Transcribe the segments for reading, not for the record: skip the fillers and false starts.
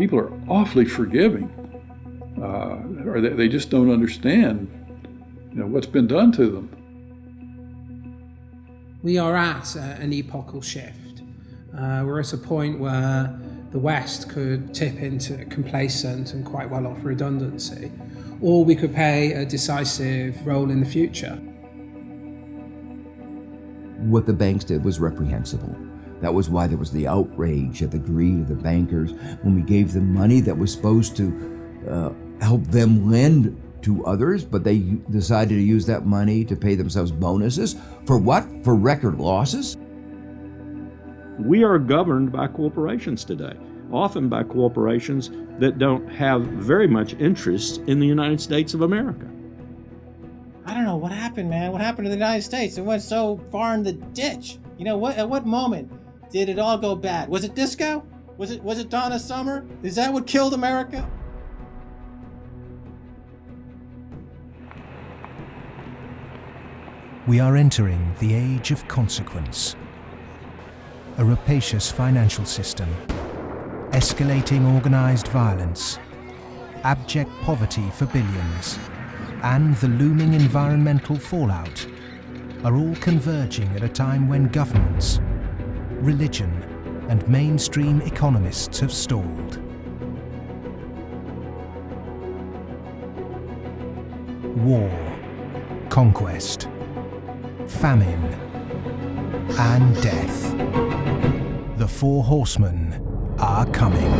people are awfully forgiving, or they just don't understand, what's been done to them. We are at an epochal shift. We're at a point where the West could tip into complacent and quite well off redundancy, or we could play a decisive role in the future. What the banks did was reprehensible. That was why there was the outrage at the greed of the bankers when we gave them money that was supposed to help them lend to others, but they decided to use that money to pay themselves bonuses. For what? For record losses? We are governed by corporations today, often by corporations that don't have very much interest in the United States of America. I don't know what happened, man. What happened to the United States? It went so far in the ditch. At what moment did it all go bad? Was it disco? Was it Donna Summer? Is that what killed America? We are entering the age of consequence. A rapacious financial system, escalating organized violence, abject poverty for billions, and the looming environmental fallout are all converging at a time when governments, religion, and mainstream economists have stalled. War, conquest, famine, and death. The four horsemen are coming.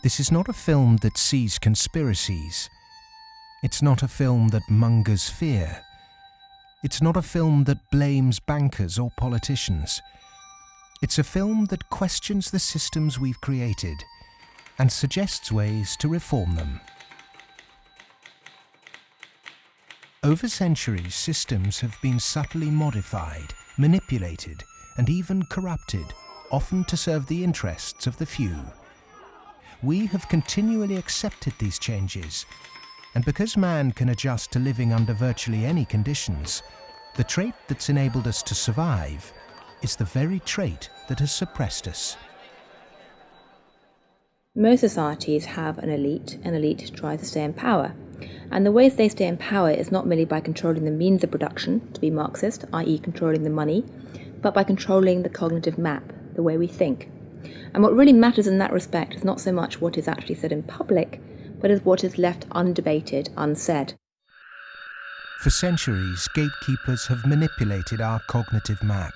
This is not a film that sees conspiracies. It's not a film that mongers fear. It's not a film that blames bankers or politicians. It's a film that questions the systems we've created and suggests ways to reform them. Over centuries, systems have been subtly modified, manipulated, and even corrupted, often to serve the interests of the few. We have continually accepted these changes, and because man can adjust to living under virtually any conditions, the trait that's enabled us to survive is the very trait that has suppressed us. Most societies have an elite, and elite tries to stay in power. And the ways they stay in power is not merely by controlling the means of production, to be Marxist, i.e. controlling the money, but by controlling the cognitive map, the way we think. And what really matters in that respect is not so much what is actually said in public, but is what is left undebated, unsaid. For centuries, gatekeepers have manipulated our cognitive map.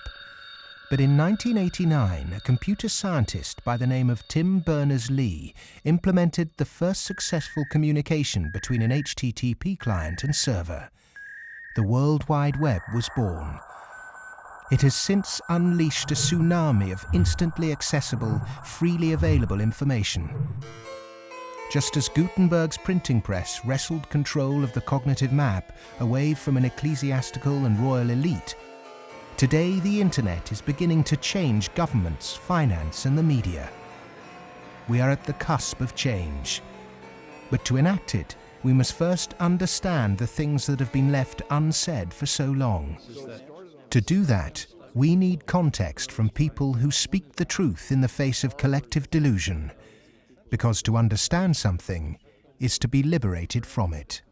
But in 1989, a computer scientist by the name of Tim Berners-Lee implemented the first successful communication between an HTTP client and server. The World Wide Web was born. It has since unleashed a tsunami of instantly accessible, freely available information. Just as Gutenberg's printing press wrestled control of the cognitive map away from an ecclesiastical and royal elite, today the internet is beginning to change governments, finance, and the media. We are at the cusp of change. But to enact it, we must first understand the things that have been left unsaid for so long. To do that, we need context from people who speak the truth in the face of collective delusion. Because to understand something, is to be liberated from it.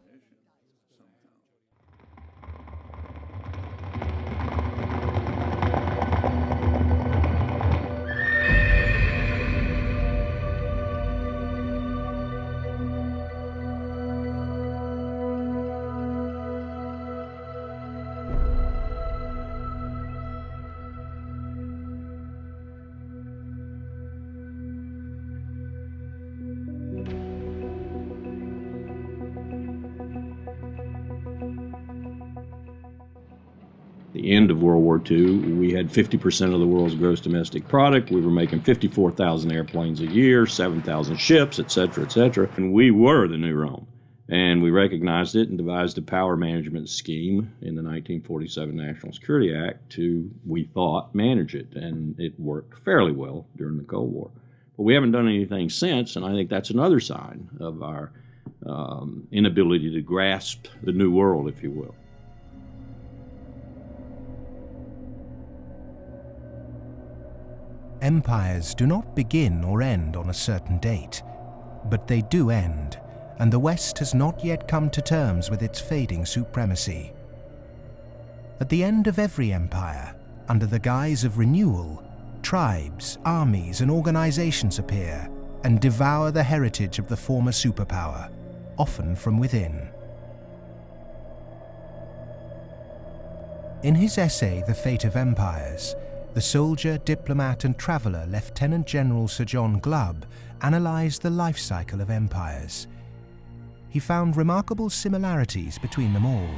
The end of World War II, we had 50% of the world's gross domestic product. We were making 54,000 airplanes a year, 7,000 ships, et cetera, and we were the new Rome. And we recognized it and devised a power management scheme in the 1947 National Security Act to, we thought, manage it. And it worked fairly well during the Cold War. But we haven't done anything since, and I think that's another sign of our inability to grasp the new world, if you will. Empires do not begin or end on a certain date, but they do end, and the West has not yet come to terms with its fading supremacy. At the end of every empire, under the guise of renewal, tribes, armies, and organizations appear and devour the heritage of the former superpower, often from within. In his essay, The Fate of Empires, the soldier, diplomat, and traveller Lieutenant General Sir John Glubb analysed the life cycle of empires. He found remarkable similarities between them all.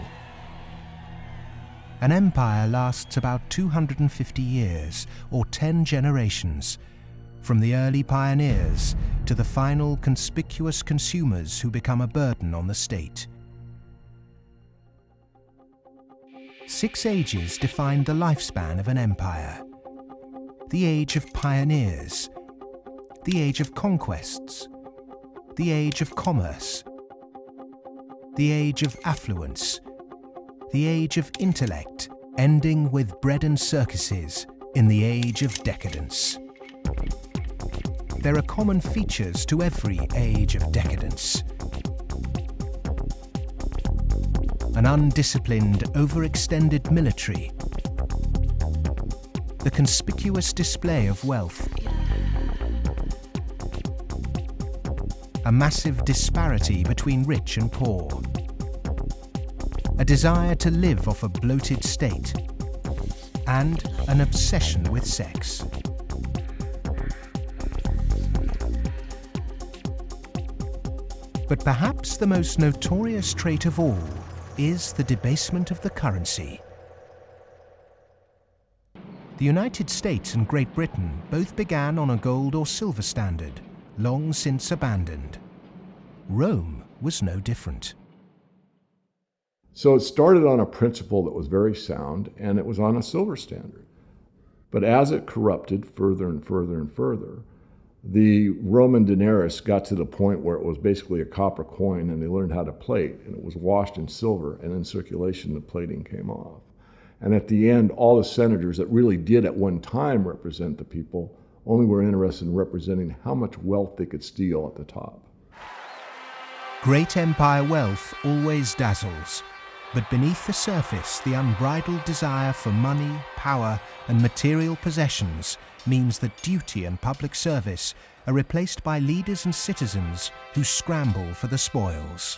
An empire lasts about 250 years, or 10 generations, from the early pioneers to the final conspicuous consumers who become a burden on the state. 6 ages defined the lifespan of an empire. The age of pioneers, the age of conquests, the age of commerce, the age of affluence, the age of intellect, ending with bread and circuses in the age of decadence. There are common features to every age of decadence. An undisciplined, overextended military, the conspicuous display of wealth, a massive disparity between rich and poor, a desire to live off a bloated state, and an obsession with sex. But perhaps the most notorious trait of all is the debasement of the currency. The United States and Great Britain both began on a gold or silver standard, long since abandoned. Rome was no different. So it started on a principle that was very sound, and it was on a silver standard. But as it corrupted further and further and further, the Roman denarius got to the point where it was basically a copper coin, and they learned how to plate, and it was washed in silver, and in circulation the plating came off. And at the end, all the senators that really did at one time represent the people only were interested in representing how much wealth they could steal at the top. Great empire wealth always dazzles, but beneath the surface, the unbridled desire for money, power, and material possessions means that duty and public service are replaced by leaders and citizens who scramble for the spoils.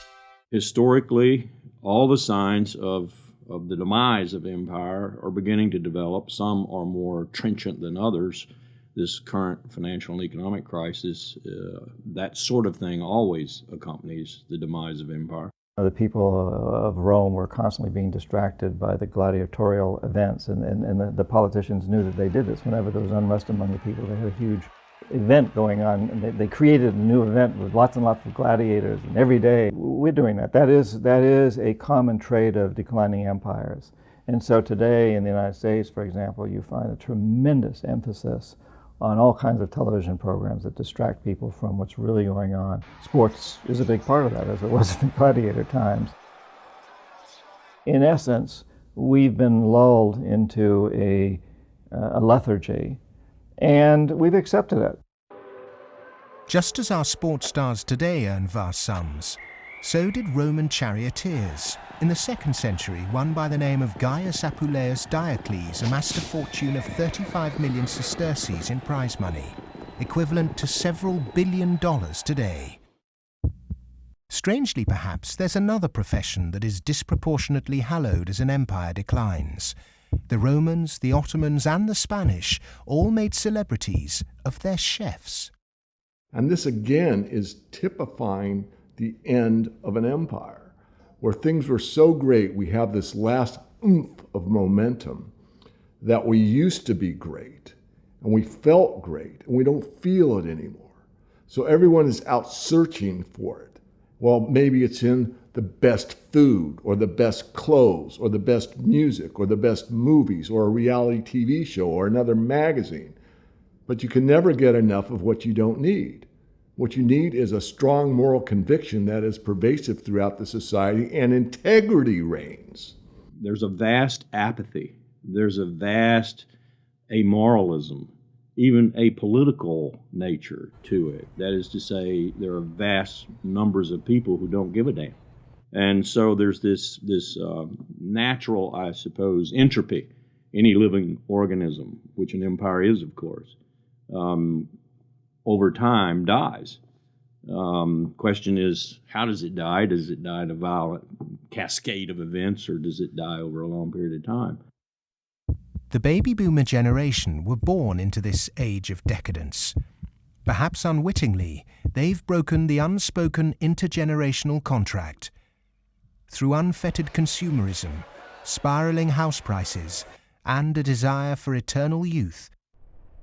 Historically, all the signs of the demise of empire are beginning to develop. Some are more trenchant than others. This current financial and economic crisis, that sort of thing always accompanies the demise of empire. The people of Rome were constantly being distracted by the gladiatorial events, and the politicians knew that they did this. Whenever there was unrest among the people, they had a huge event going on, and they created a new event with lots and lots of gladiators, and every day we're doing that. That is a common trait of declining empires. And so today in the United States, for example, you find a tremendous emphasis on all kinds of television programs that distract people from what's really going on. Sports is a big part of that, as it was in the gladiator times. In essence, we've been lulled into a lethargy, and we've accepted it. Just as our sports stars today earn vast sums, so did Roman charioteers. In the 2nd century, one by the name of Gaius Apuleius Diocles amassed a fortune of 35 million sesterces in prize money, equivalent to several $1 billion today. Strangely perhaps, there's another profession that is disproportionately hallowed as an empire declines. The Romans, the Ottomans and the Spanish all made celebrities of their chefs. And this again is typifying the end of an empire, where things were so great, we have this last oomph of momentum that we used to be great, and we felt great, and we don't feel it anymore. So everyone is out searching for it. Well, maybe it's in the best food, or the best clothes, or the best music, or the best movies, or a reality TV show, or another magazine. But you can never get enough of what you don't need. What you need is a strong moral conviction that is pervasive throughout the society, and integrity reigns. There's a vast apathy. There's a vast amoralism, even a political nature to it. That is to say, there are vast numbers of people who don't give a damn. And so there's this natural, I suppose, entropy, any living organism, which an empire is, of course, over time dies. Question is, how does it die? Does it die in a violent cascade of events, or does it die over a long period of time? The baby boomer generation were born into this age of decadence. Perhaps unwittingly, they've broken the unspoken intergenerational contract. Through unfettered consumerism, spiraling house prices, and a desire for eternal youth,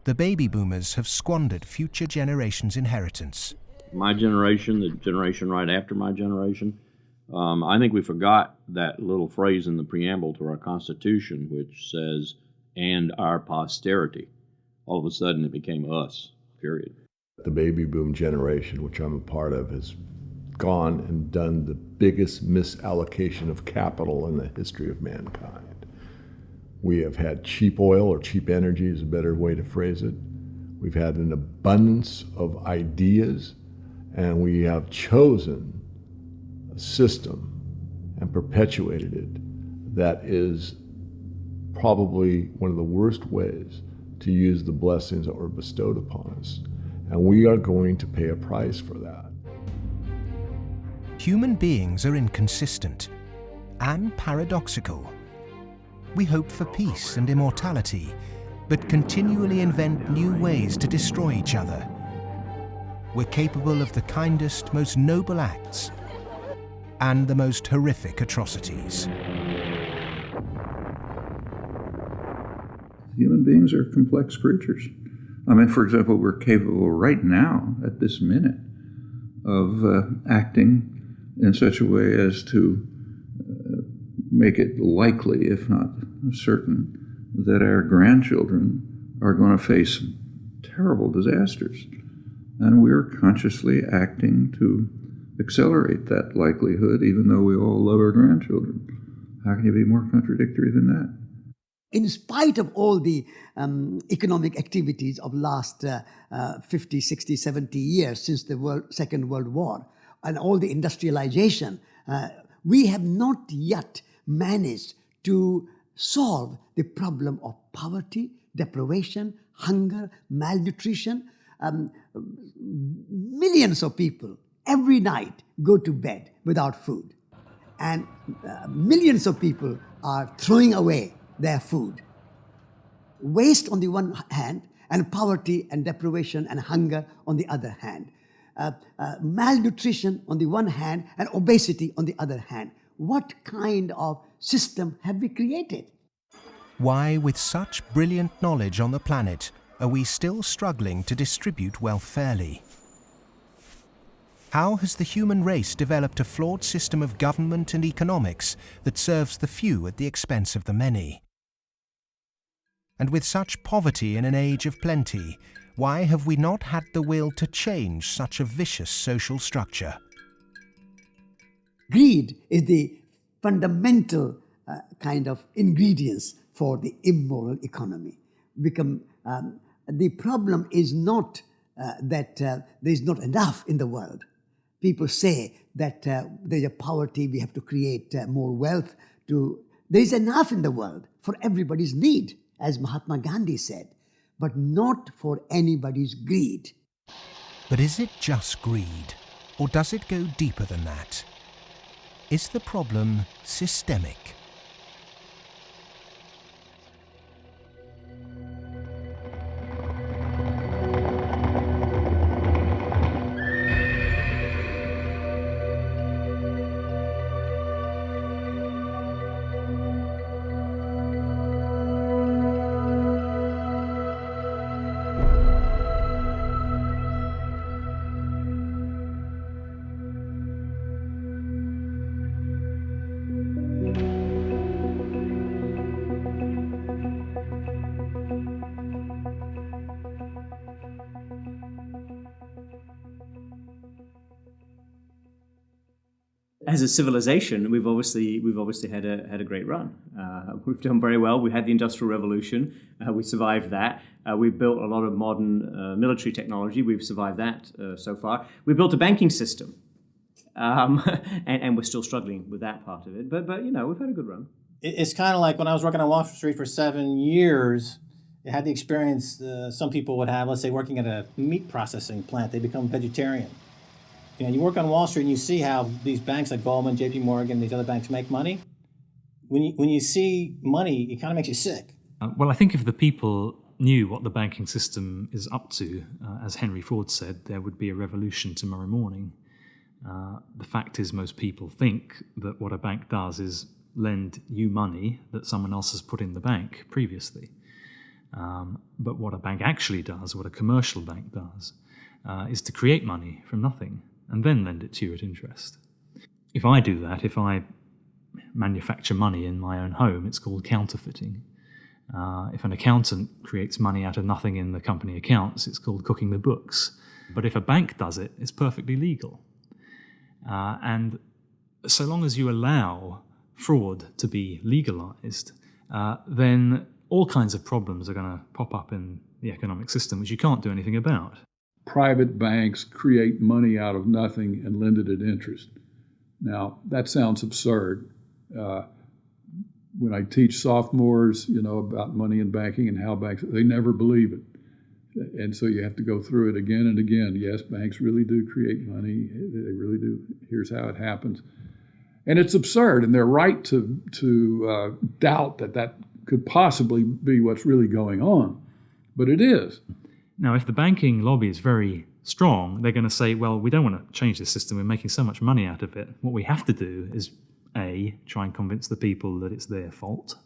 the baby boomers have squandered future generations' inheritance. My generation, the generation right after my generation, I think we forgot that little phrase in the preamble to our Constitution, which says, "and our posterity." All of a sudden it became us, period. The baby boom generation, which I'm a part of, has gone and done the biggest misallocation of capital in the history of mankind. We have had cheap oil, or cheap energy is a better way to phrase it. We've had an abundance of ideas, and we have chosen a system and perpetuated it that is probably one of the worst ways to use the blessings that were bestowed upon us. And we are going to pay a price for that. Human beings are inconsistent and paradoxical. We hope for peace and immortality, but continually invent new ways to destroy each other. We're capable of the kindest, most noble acts and the most horrific atrocities. Human beings are complex creatures. I mean, for example, we're capable right now, at this minute, of acting in such a way as to make it likely, if not certain, that our grandchildren are going to face terrible disasters. And we're consciously acting to accelerate that likelihood, even though we all love our grandchildren. How can you be more contradictory than that? In spite of all the economic activities of last 50, 60, 70 years since the Second World War, and all the industrialization, we have not yet managed to solve the problem of poverty, deprivation, hunger, malnutrition. Millions of people every night go to bed without food. And millions of people are throwing away their food. Waste on the one hand, and poverty and deprivation and hunger on the other hand. Malnutrition on the one hand, and obesity on the other hand. What kind of system have we created? Why, with such brilliant knowledge on the planet, are we still struggling to distribute wealth fairly? How has the human race developed a flawed system of government and economics that serves the few at the expense of the many? And with such poverty in an age of plenty, why have we not had the will to change such a vicious social structure? Greed is the fundamental kind of ingredients for the immoral economy. The problem is not that there's not enough in the world. People say that there's a poverty, we have to create more wealth. There's enough in the world for everybody's need, as Mahatma Gandhi said, but not for anybody's greed. But is it just greed, or does it go deeper than that? Is the problem systemic? As a civilization, we've obviously had a great run. We've done very well. We had the Industrial Revolution. We survived that. We've built a lot of modern military technology. We've survived that so far. We built a banking system, and we're still struggling with that part of it. But we've had a good run. It's kind of like when I was working on Wall Street for 7 years. I had the experience some people would have. Let's say working at a meat processing plant, they become vegetarian. You work on Wall Street and you see how these banks like Goldman, J.P. Morgan, these other banks make money. When you see money, it kind of makes you sick. Well, I think if the people knew what the banking system is up to, as Henry Ford said, there would be a revolution tomorrow morning. The fact is, most people think that what a bank does is lend you money that someone else has put in the bank previously. But what a bank actually does, what a commercial bank does, is to create money from nothing and then lend it to you at interest. If I do that, if I manufacture money in my own home, it's called counterfeiting. If an accountant creates money out of nothing in the company accounts, it's called cooking the books. But if a bank does it, it's perfectly legal. And so long as you allow fraud to be legalized, then all kinds of problems are going to pop up in the economic system, which you can't do anything about. Private banks create money out of nothing and lend it at interest. Now, that sounds absurd. When I teach sophomores, about money in banking and how banks, they never believe it. And so you have to go through it again and again. Yes, banks really do create money. They really do. Here's how it happens. And it's absurd, and they're right to doubt that could possibly be what's really going on. But it is. Now, if the banking lobby is very strong, they're going to say, well, we don't want to change this system. We're making so much money out of it. What we have to do is, A, try and convince the people that it's their fault,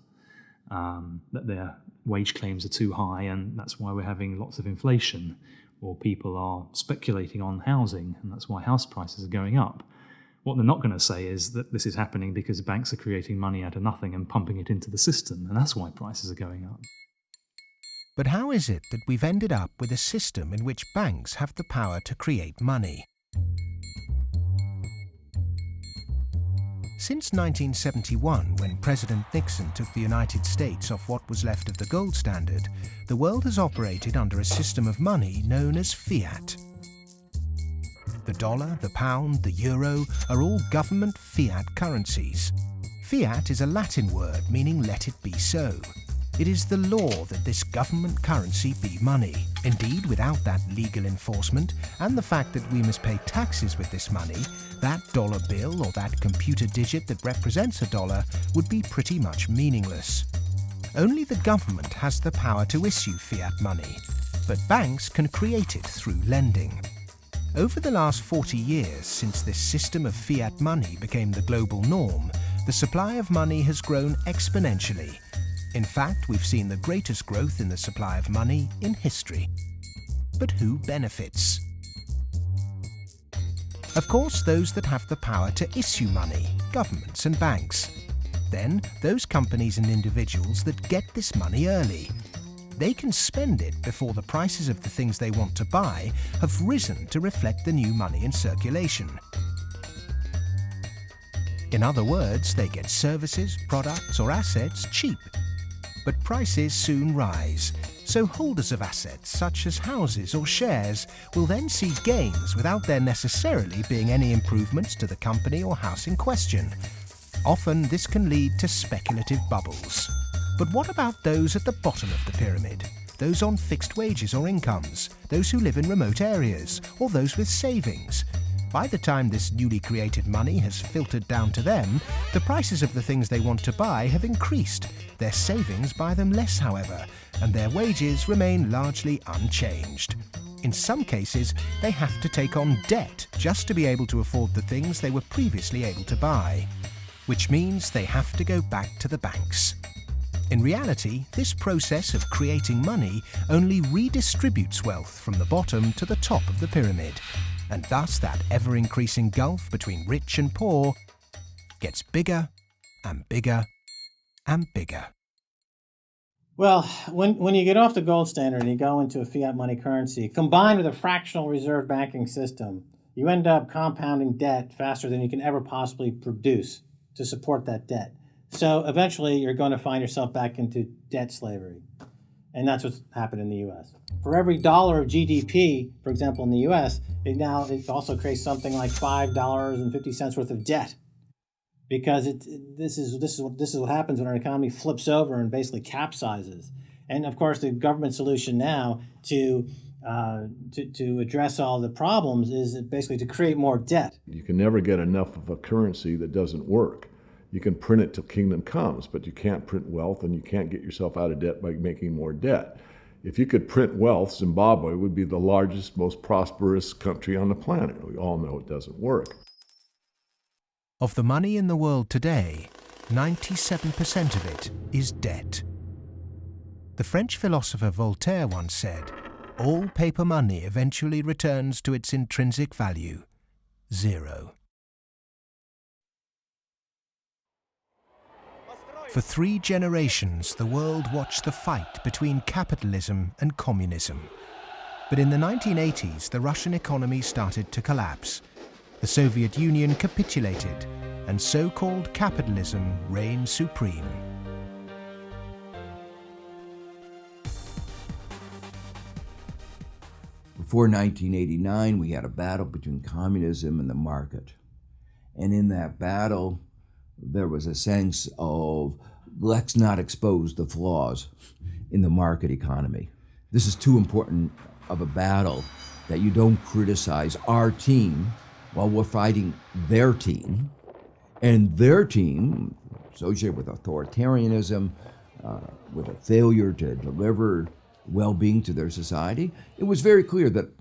that their wage claims are too high, and that's why we're having lots of inflation, or people are speculating on housing, and that's why house prices are going up. What they're not going to say is that this is happening because banks are creating money out of nothing and pumping it into the system, and that's why prices are going up. But how is it that we've ended up with a system in which banks have the power to create money? Since 1971, when President Nixon took the United States off what was left of the gold standard, the world has operated under a system of money known as fiat. The dollar, the pound, the euro are all government fiat currencies. Fiat is a Latin word meaning let it be so. It is the law that this government currency be money. Indeed, without that legal enforcement and the fact that we must pay taxes with this money, that dollar bill or that computer digit that represents a dollar would be pretty much meaningless. Only the government has the power to issue fiat money, but banks can create it through lending. Over the last 40 years, since this system of fiat money became the global norm, the supply of money has grown exponentially. In fact, we've seen the greatest growth in the supply of money in history. But who benefits? Of course, those that have the power to issue money, governments and banks. Then, those companies and individuals that get this money early. They can spend it before the prices of the things they want to buy have risen to reflect the new money in circulation. In other words, they get services, products or assets cheap. But prices soon rise, So holders of assets such as houses or shares will then see gains without there necessarily being any improvements to the company or house in question. Often this can lead to speculative bubbles. But what about those at the bottom of the pyramid? Those on fixed wages or incomes, those who live in remote areas, or those with savings? By the time this newly created money has filtered down to them, the prices of the things they want to buy have increased. Their savings buy them less, however, and their wages remain largely unchanged. In some cases, they have to take on debt just to be able to afford the things they were previously able to buy, which means they have to go back to the banks. In reality, this process of creating money only redistributes wealth from the bottom to the top of the pyramid, and thus that ever-increasing gulf between rich and poor gets bigger and bigger and bigger. Well, when you get off the gold standard and you go into a fiat money currency, combined with a fractional reserve banking system, you end up compounding debt faster than you can ever possibly produce to support that debt. So eventually you're going to find yourself back into debt slavery. And that's what's happened in the U.S. For every dollar of GDP, for example, in the U.S., it also creates something like $5.50 worth of debt. Because this is what happens when our economy flips over and basically capsizes. And of course, the government solution now to address all the problems is basically to create more debt. You can never get enough of a currency that doesn't work. You can print it till kingdom comes, but you can't print wealth, and you can't get yourself out of debt by making more debt. If you could print wealth, Zimbabwe would be the largest, most prosperous country on the planet. We all know it doesn't work. Of the money in the world today, 97% of it is debt. The French philosopher Voltaire once said, "All paper money eventually returns to its intrinsic value, zero." For 3 generations, the world watched the fight between capitalism and communism. But in the 1980s, the Russian economy started to collapse. The Soviet Union capitulated, and so-called capitalism reigned supreme. Before 1989, we had a battle between communism and the market. And in that battle, there was a sense of, let's not expose the flaws in the market economy. This is too important of a battle that you don't criticize our team while we're fighting their team. And their team, associated with authoritarianism, with a failure to deliver well-being to their society, it was very clear that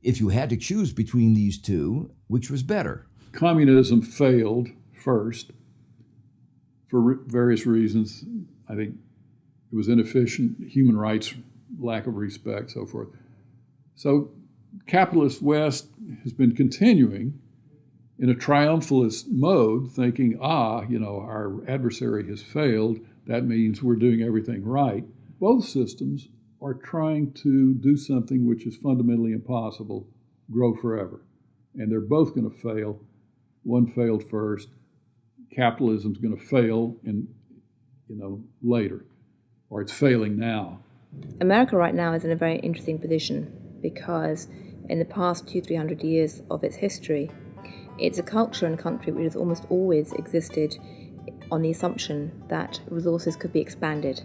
if you had to choose between these two, which was better? Communism failed first for various reasons. I think it was inefficient, human rights, lack of respect, so forth. So capitalist West has been continuing in a triumphalist mode, thinking, our adversary has failed. That means we're doing everything right. Both systems are trying to do something which is fundamentally impossible, grow forever. And they're both going to fail. One failed first. Capitalism's going to fail later, or it's failing now. America right now is in a very interesting position because in the past 200-300 years of its history, it's a culture and country which has almost always existed on the assumption that resources could be expanded.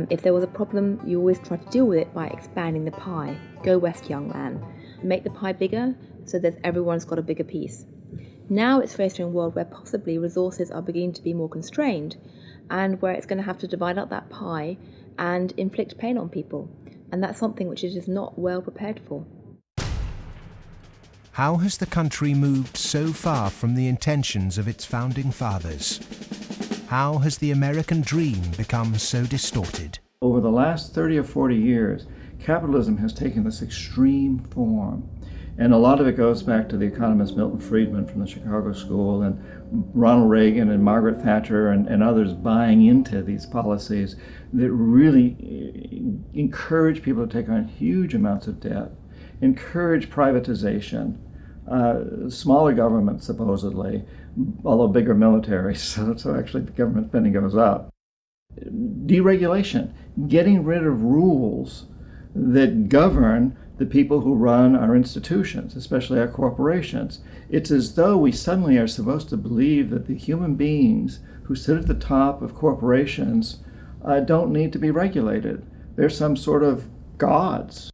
If there was a problem, you always try to deal with it by expanding the pie. Go west, young man. Make the pie bigger so that everyone's got a bigger piece. Now it's facing a world where possibly resources are beginning to be more constrained and where it's going to have to divide up that pie and inflict pain on people. And that's something which it is not well prepared for. How has the country moved so far from the intentions of its founding fathers? How has the American dream become so distorted? Over the last 30 or 40 years, capitalism has taken this extreme form. And a lot of it goes back to the economist Milton Friedman from the Chicago School and Ronald Reagan and Margaret Thatcher and others buying into these policies that really encourage people to take on huge amounts of debt, encourage privatization, smaller government supposedly, although bigger military, so actually the government spending goes up. Deregulation, getting rid of rules that govern the people who run our institutions, especially our corporations. It's as though we suddenly are supposed to believe that the human beings who sit at the top of corporations don't need to be regulated. They're some sort of gods.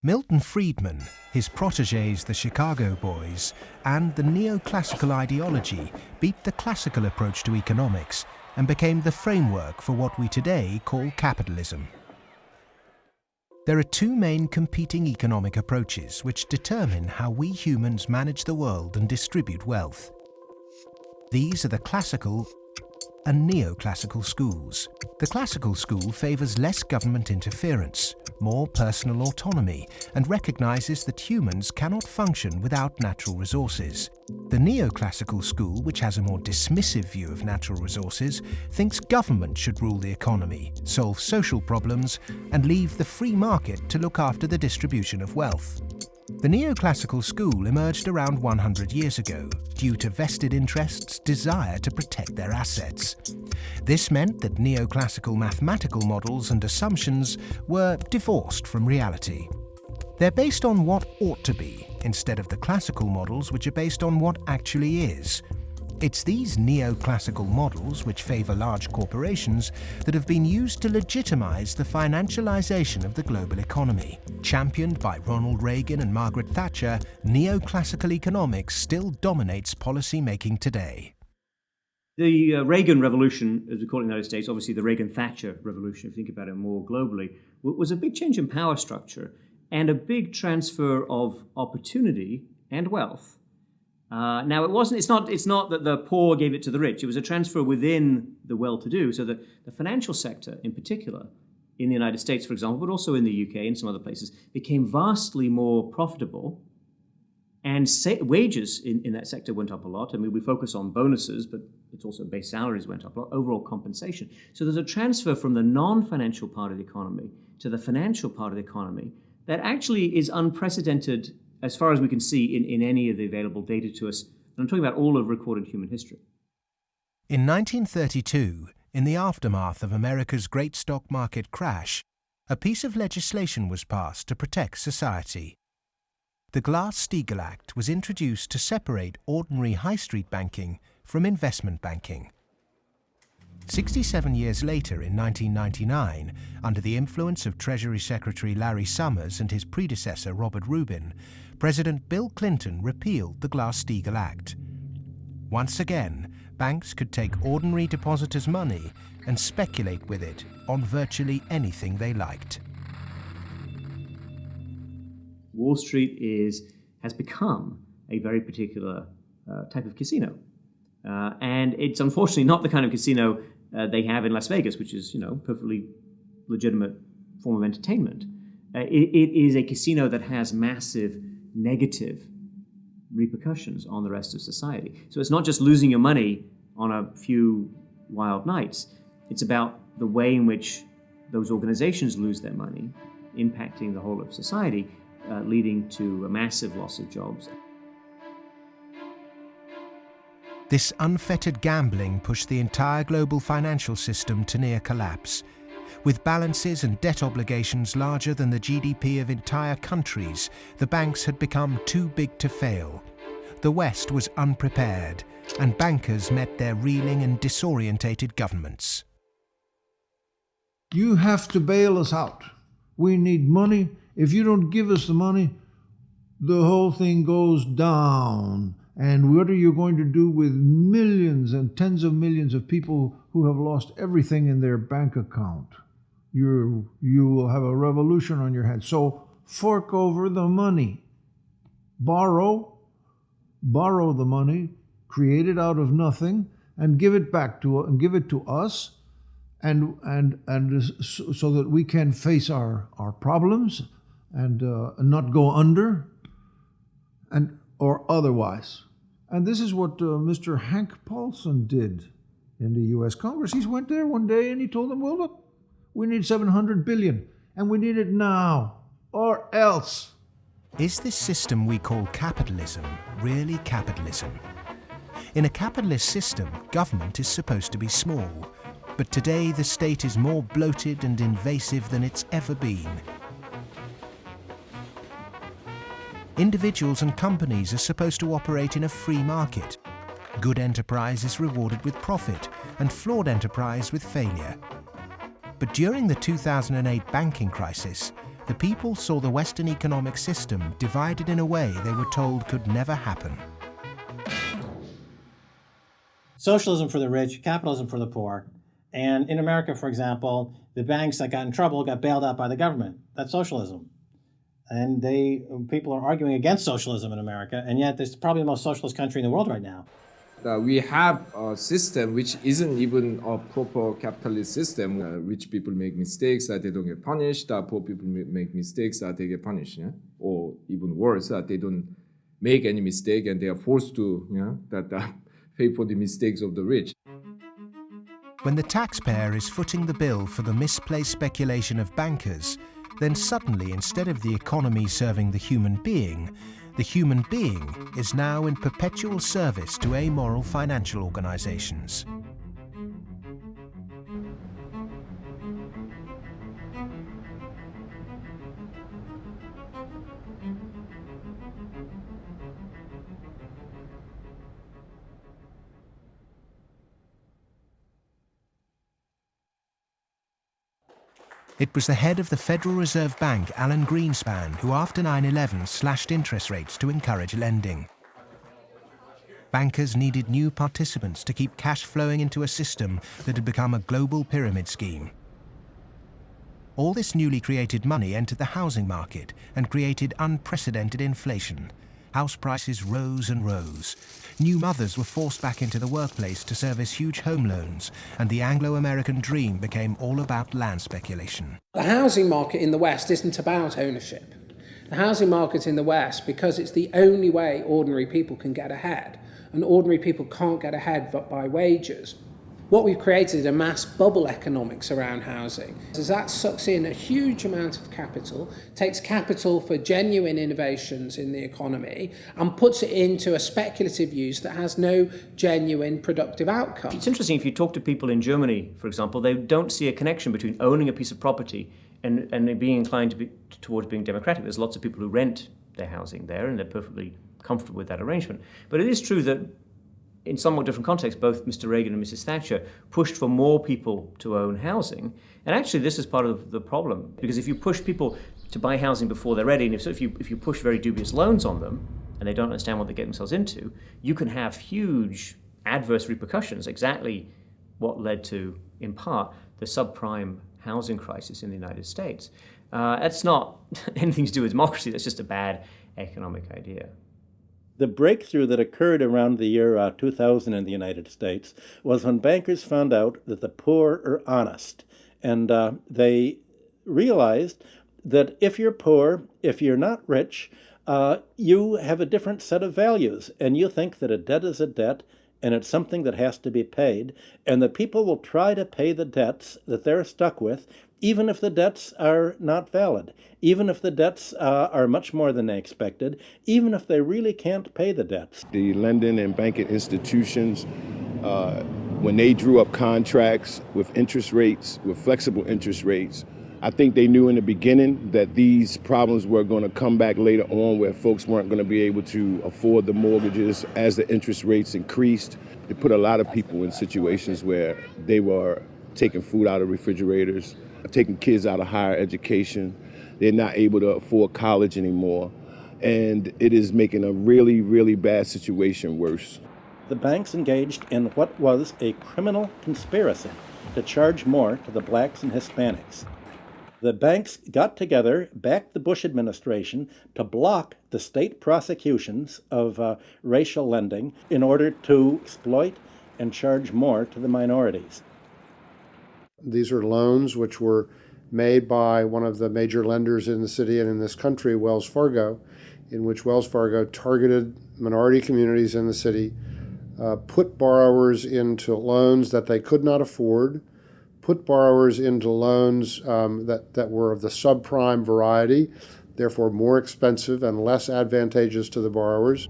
Milton Friedman, his protégés the Chicago Boys, and the neoclassical ideology beat the classical approach to economics and became the framework for what we today call capitalism. There are two main competing economic approaches which determine how we humans manage the world and distribute wealth. These are the classical and neoclassical schools. The classical school favours less government interference, more personal autonomy, and recognises that humans cannot function without natural resources. The neoclassical school, which has a more dismissive view of natural resources, thinks government should rule the economy, solve social problems, and leave the free market to look after the distribution of wealth. The neoclassical school emerged around 100 years ago due to vested interests' desire to protect their assets. This meant that neoclassical mathematical models and assumptions were divorced from reality. They're based on what ought to be, instead of the classical models which are based on what actually is. It's these neoclassical models, which favour large corporations, that have been used to legitimise the financialisation of the global economy. Championed by Ronald Reagan and Margaret Thatcher, neoclassical economics still dominates policy-making today. The Reagan Revolution, as we call it in the United States, obviously the Reagan-Thatcher Revolution, if you think about it more globally, was a big change in power structure and a big transfer of opportunity and wealth. Now, it's not that the poor gave it to the rich. It was a transfer within the well-to-do, so that the financial sector, in particular, in the United States, for example, but also in the UK and some other places, became vastly more profitable, and wages in that sector went up a lot. I mean, we focus on bonuses, but it's also base salaries went up a lot, overall compensation. So there's a transfer from the non-financial part of the economy to the financial part of the economy that actually is unprecedented as far as we can see in any of the available data to us. And I'm talking about all of recorded human history. In 1932, in the aftermath of America's great stock market crash, a piece of legislation was passed to protect society. The Glass-Steagall Act was introduced to separate ordinary high street banking from investment banking. 67 years later, in 1999, under the influence of Treasury Secretary Larry Summers and his predecessor Robert Rubin, President Bill Clinton repealed the Glass-Steagall Act. Once again, banks could take ordinary depositors' money and speculate with it on virtually anything they liked. Wall Street has become a very particular type of casino. And it's unfortunately not the kind of casino they have in Las Vegas, which is, perfectly legitimate form of entertainment. It is a casino that has massive negative repercussions on the rest of society. So it's not just losing your money on a few wild nights. It's about the way in which those organizations lose their money, impacting the whole of society, leading to a massive loss of jobs. This unfettered gambling pushed the entire global financial system to near collapse. With balances and debt obligations larger than the GDP of entire countries, the banks had become too big to fail. The West was unprepared, and bankers met their reeling and disorientated governments. You have to bail us out. We need money. If you don't give us the money, the whole thing goes down. And what are you going to do with millions and tens of millions of people who have lost everything in their bank account? You will have a revolution on your hands. So fork over the money. Borrow the money, create it out of nothing, and give it back to us, and so that we can face our problems and not go under, or otherwise. And this is what Mr. Hank Paulson did in the U.S. Congress. He went there one day and he told them, well, look, we need $700 billion, and we need it now, or else. Is this system we call capitalism really capitalism? In a capitalist system, government is supposed to be small. But today the state is more bloated and invasive than it's ever been. Individuals and companies are supposed to operate in a free market. Good enterprise is rewarded with profit, and flawed enterprise with failure. But during the 2008 banking crisis, the people saw the Western economic system divided in a way they were told could never happen. Socialism for the rich, capitalism for the poor. And in America, for example, the banks that got in trouble got bailed out by the government. That's socialism. And people are arguing against socialism in America, and yet it's probably the most socialist country in the world right now. We have a system which isn't even a proper capitalist system. Rich people make mistakes that they don't get punished. Poor people make mistakes that they get punished. Yeah? Or even worse, that they don't make any mistake and they are forced to pay for the mistakes of the rich. When the taxpayer is footing the bill for the misplaced speculation of bankers, then suddenly, instead of the economy serving the human being is now in perpetual service to amoral financial organizations. It was the head of the Federal Reserve Bank, Alan Greenspan, who after 9/11 slashed interest rates to encourage lending. Bankers needed new participants to keep cash flowing into a system that had become a global pyramid scheme. All this newly created money entered the housing market and created unprecedented inflation. House prices rose and rose. New mothers were forced back into the workplace to service huge home loans, and the Anglo-American dream became all about land speculation. The housing market in the West isn't about ownership. The housing market in the West, because it's the only way ordinary people can get ahead, and ordinary people can't get ahead but by wages. What we've created is a mass bubble economics around housing. As that sucks in a huge amount of capital, takes capital for genuine innovations in the economy, and puts it into a speculative use that has no genuine productive outcome. It's interesting, if you talk to people in Germany, for example, they don't see a connection between owning a piece of property and being inclined towards being democratic. There's lots of people who rent their housing there, and they're perfectly comfortable with that arrangement. But it is true that in somewhat different contexts, both Mr. Reagan and Mrs. Thatcher pushed for more people to own housing. And actually, this is part of the problem, because if you push people to buy housing before they're ready, and if you push very dubious loans on them, and they don't understand what they get themselves into, you can have huge adverse repercussions, exactly what led to, in part, the subprime housing crisis in the United States. That's not anything to do with democracy, that's just a bad economic idea. The breakthrough that occurred around the year 2000 in the United States was when bankers found out that the poor are honest. And they realized that if you're poor, if you're not rich, you have a different set of values. And you think that a debt is a debt, and it's something that has to be paid. And that people will try to pay the debts that they're stuck with, even if the debts are not valid, even if the debts are much more than they expected, even if they really can't pay the debts. The lending and banking institutions, when they drew up contracts with interest rates, with flexible interest rates, I think they knew in the beginning that these problems were going to come back later on, where folks weren't going to be able to afford the mortgages as the interest rates increased. It put a lot of people in situations where they were taking food out of refrigerators, taking kids out of higher education. They're not able to afford college anymore. And it is making a really, really bad situation worse. The banks engaged in what was a criminal conspiracy to charge more to the blacks and Hispanics. The banks got together, backed the Bush administration to block the state prosecutions of racial lending in order to exploit and charge more to the minorities. These are loans which were made by one of the major lenders in the city and in this country, Wells Fargo, in which Wells Fargo targeted minority communities in the city, put borrowers into loans that they could not afford, put borrowers into loans that were of the subprime variety, therefore more expensive and less advantageous to the borrowers.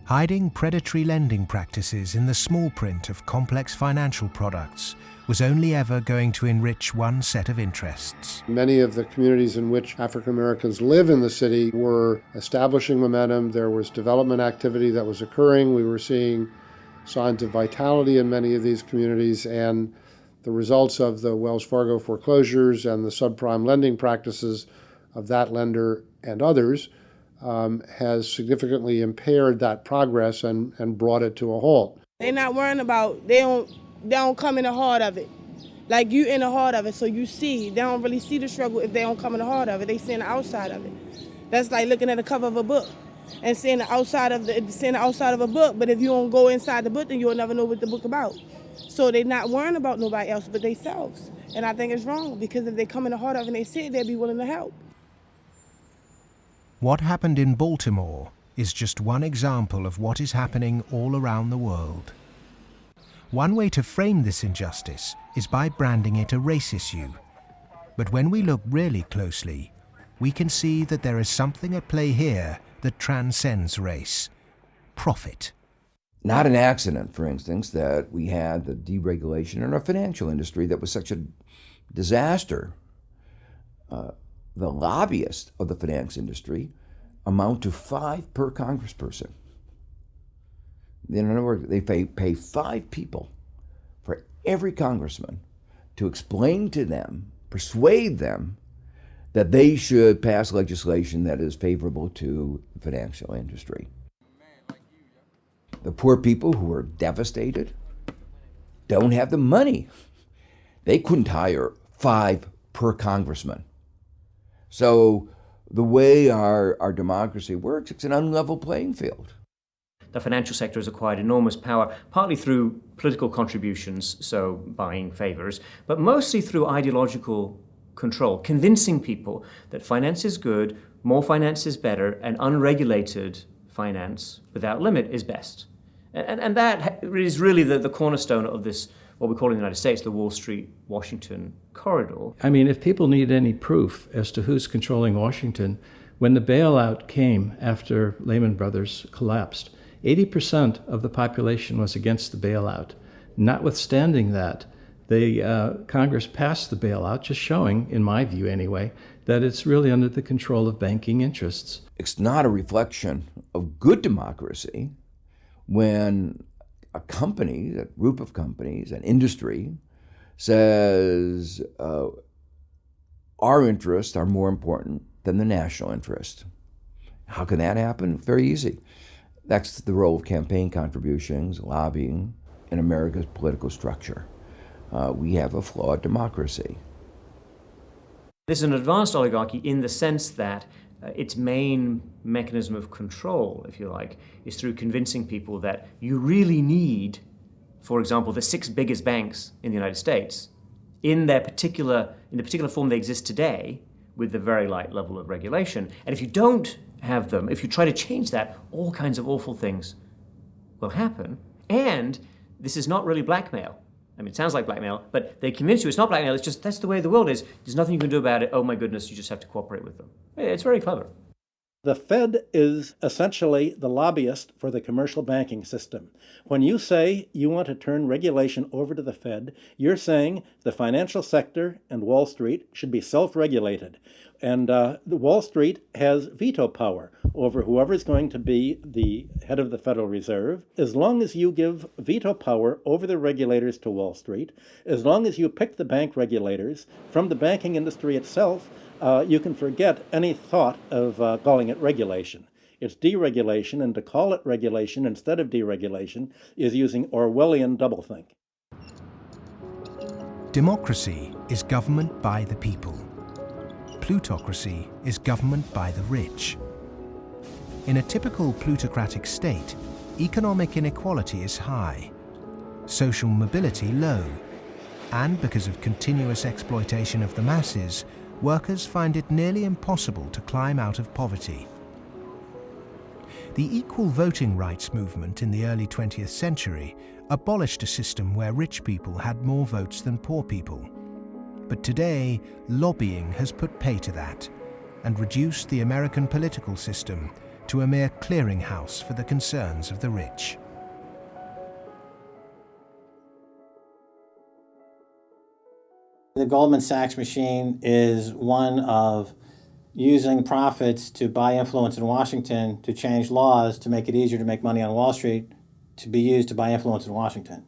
Hiding predatory lending practices in the small print of complex financial products was only ever going to enrich one set of interests. Many of the communities in which African Americans live in the city were establishing momentum. There was development activity that was occurring. We were seeing signs of vitality in many of these communities, and the results of the Wells Fargo foreclosures and the subprime lending practices of that lender and others has significantly impaired that progress and brought it to a halt. They're not worrying about, they don't come in the heart of it. Like, you in the heart of it, so you see. They don't really see the struggle if they don't come in the heart of it. They see the outside of it. That's like looking at the cover of a book and seeing the outside of a book, but if you don't go inside the book, then you'll never know what the book about. So they're not worrying about nobody else but themselves. And I think it's wrong, because if they come in the heart of it and they see it, they'll be willing to help. What happened in Baltimore is just one example of what is happening all around the world. One way to frame this injustice is by branding it a race issue. But when we look really closely, we can see that there is something at play here that transcends race: profit. Not an accident, for instance, that we had the deregulation in our financial industry that was such a disaster. The lobbyists of the finance industry amount to 5 per congressperson. In other words, they pay 5 people for every congressman to explain to them, persuade them, that they should pass legislation that is favorable to the financial industry. The poor people who are devastated don't have the money. They couldn't hire 5 per congressman. So the way our democracy works, it's an unlevel playing field. The financial sector has acquired enormous power, partly through political contributions, so buying favors, but mostly through ideological control, convincing people that finance is good, more finance is better, and unregulated finance without limit is best. And that is really the cornerstone of this, what we call in the United States, the Wall Street-Washington corridor. I mean, if people need any proof as to who's controlling Washington, when the bailout came after Lehman Brothers collapsed, 80% of the population was against the bailout. Notwithstanding that, Congress passed the bailout, just showing, in my view anyway, that it's really under the control of banking interests. It's not a reflection of good democracy when a company, a group of companies, an industry, says our interests are more important than the national interest. How can that happen? Very easy. That's the role of campaign contributions, lobbying, in America's political structure. We have a flawed democracy. This is an advanced oligarchy in the sense that its main mechanism of control, if you like, is through convincing people that you really need, for example, the 6 biggest banks in the United States in the particular form they exist today, with the very light level of regulation. And if you don't have them, if you try to change that, all kinds of awful things will happen. And this is not really blackmail. I mean, it sounds like blackmail, but they convince you it's not blackmail, it's just that's the way the world is. There's nothing you can do about it. Oh my goodness, you just have to cooperate with them. It's very clever. The Fed is essentially the lobbyist for the commercial banking system. When you say you want to turn regulation over to the Fed, you're saying the financial sector and Wall Street should be self-regulated. And the Wall Street has veto power over whoever's going to be the head of the Federal Reserve. As long as you give veto power over the regulators to Wall Street, as long as you pick the bank regulators from the banking industry itself, you can forget any thought of calling it regulation. It's deregulation, and to call it regulation instead of deregulation is using Orwellian doublethink. Democracy is government by the people. Plutocracy is government by the rich. In a typical plutocratic state, economic inequality is high, social mobility low, and because of continuous exploitation of the masses, workers find it nearly impossible to climb out of poverty. The equal voting rights movement in the early 20th century abolished a system where rich people had more votes than poor people. But today, lobbying has put pay to that and reduced the American political system to a mere clearinghouse for the concerns of the rich. The Goldman Sachs machine is one of using profits to buy influence in Washington, to change laws, to make it easier to make money on Wall Street, to be used to buy influence in Washington.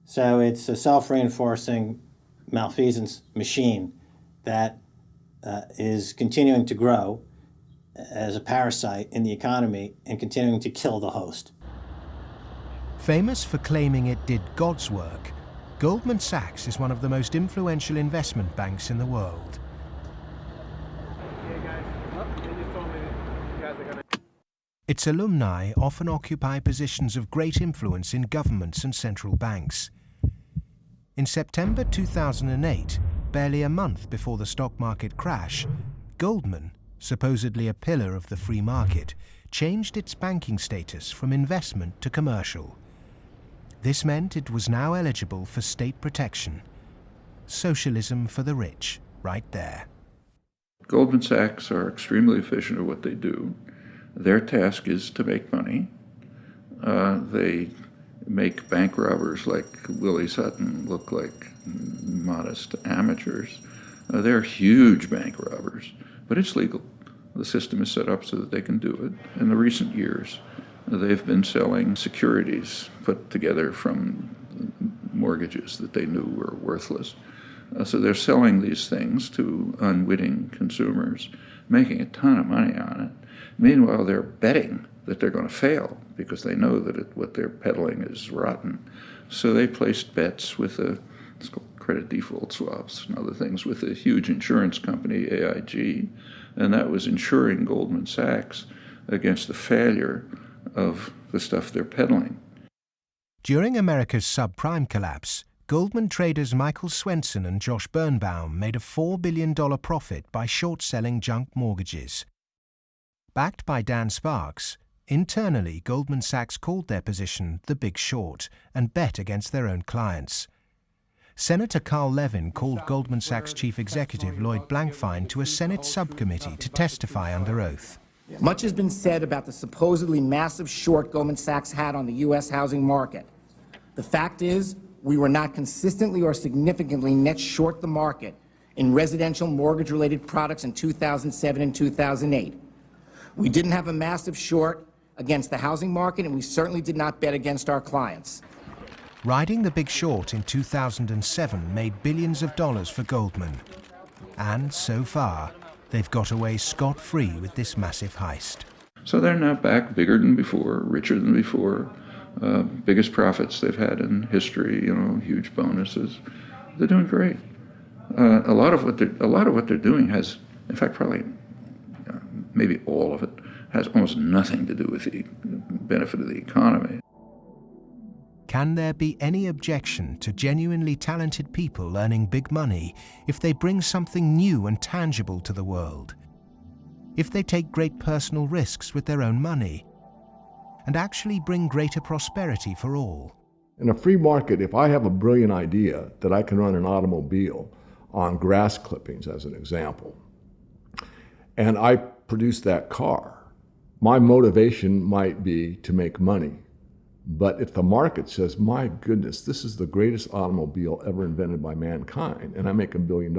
So it's a self-reinforcing malfeasance machine that is continuing to grow as a parasite in the economy and continuing to kill the host. Famous for claiming it did God's work, Goldman Sachs is one of the most influential investment banks in the world. Its alumni often occupy positions of great influence in governments and central banks. In September 2008, barely a month before the stock market crash, Goldman, supposedly a pillar of the free market, changed its banking status from investment to commercial. This meant it was now eligible for state protection. Socialism for the rich, right there. Goldman Sachs are extremely efficient at what they do. Their task is to make money. They make bank robbers like Willie Sutton look like modest amateurs. They're huge bank robbers, but it's legal. The system is set up so that they can do it. In the recent years, they've been selling securities put together from mortgages that they knew were worthless. So they're selling these things to unwitting consumers, making a ton of money on it. Meanwhile, they're betting that they're going to fail because they know that what they're peddling is rotten. So they placed bets with it's called credit default swaps and other things with a huge insurance company, AIG, and that was insuring Goldman Sachs against the failure of the stuff they're peddling. During America's subprime collapse, Goldman traders Michael Swenson and Josh Birnbaum made a $4 billion profit by short-selling junk mortgages. Backed by Dan Sparks, internally Goldman Sachs called their position the Big Short and bet against their own clients. Senator Carl Levin called Goldman Sachs chief executive Lloyd Blankfein to a Senate subcommittee to testify under oath. Much has been said about the supposedly massive short Goldman Sachs had on the U.S. housing market. The fact is, we were not consistently or significantly net short the market in residential mortgage-related products in 2007 and 2008. We didn't have a massive short against the housing market, and we certainly did not bet against our clients. Riding the Big Short in 2007 made billions of dollars for Goldman. And so far, they've got away scot-free with this massive heist. So they're now back bigger than before, richer than before, biggest profits they've had in history, huge bonuses. They're doing great. A lot of what they're doing has, in fact, probably maybe all of it, has almost nothing to do with the benefit of the economy. Can there be any objection to genuinely talented people earning big money if they bring something new and tangible to the world? If they take great personal risks with their own money and actually bring greater prosperity for all? In a free market, if I have a brilliant idea that I can run an automobile on grass clippings, as an example, and I produce that car, my motivation might be to make money. But if the market says, my goodness, this is the greatest automobile ever invented by mankind, and I make $1 billion,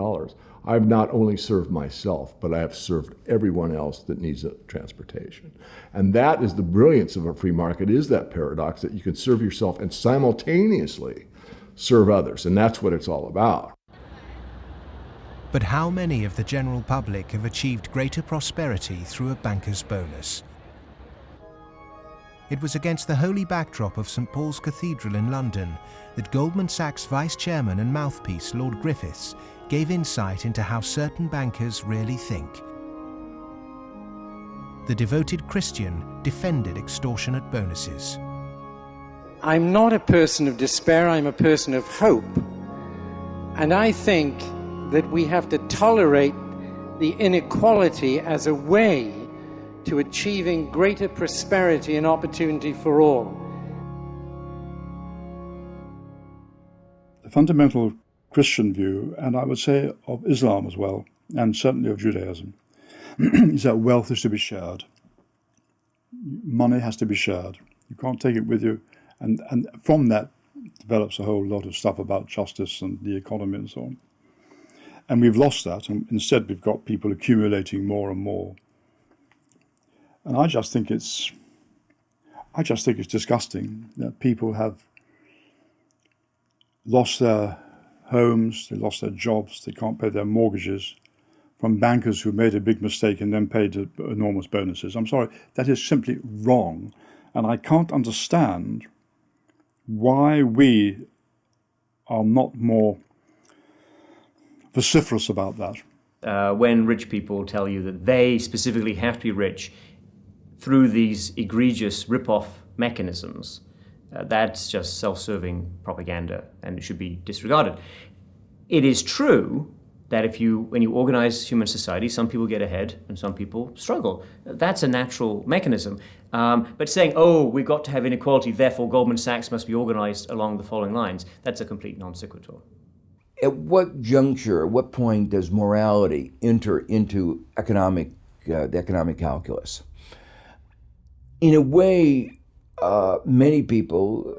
I've not only served myself, but I have served everyone else that needs transportation. And that is the brilliance of a free market, is that paradox that you can serve yourself and simultaneously serve others. And that's what it's all about. But how many of the general public have achieved greater prosperity through a banker's bonus? It was against the holy backdrop of St. Paul's Cathedral in London that Goldman Sachs vice chairman and mouthpiece Lord Griffiths gave insight into how certain bankers really think. The devoted Christian defended extortionate bonuses. I'm not a person of despair, I'm a person of hope. And I think that we have to tolerate the inequality as a way to achieving greater prosperity and opportunity for all. The fundamental Christian view, and I would say of Islam as well, and certainly of Judaism, is that wealth is to be shared. money has to be shared. You can't take it with you. And from that develops a whole lot of stuff about justice and the economy and so on. And we've lost that, and instead we've got people accumulating more and more. And I just think it's disgusting that people have lost their homes, they lost their jobs, they can't pay their mortgages from bankers who made a big mistake and then paid enormous bonuses. I'm sorry, that is simply wrong. And I can't understand why we are not more vociferous about that. When rich people tell you that they specifically have to be rich through these egregious rip-off mechanisms, that's just self-serving propaganda and it should be disregarded. It is true that when you organize human society, some people get ahead and some people struggle. That's a natural mechanism. But saying, we've got to have inequality, therefore Goldman Sachs must be organized along the following lines, that's a complete non sequitur. At what juncture, at what point does morality enter into the economic calculus? In a way, many people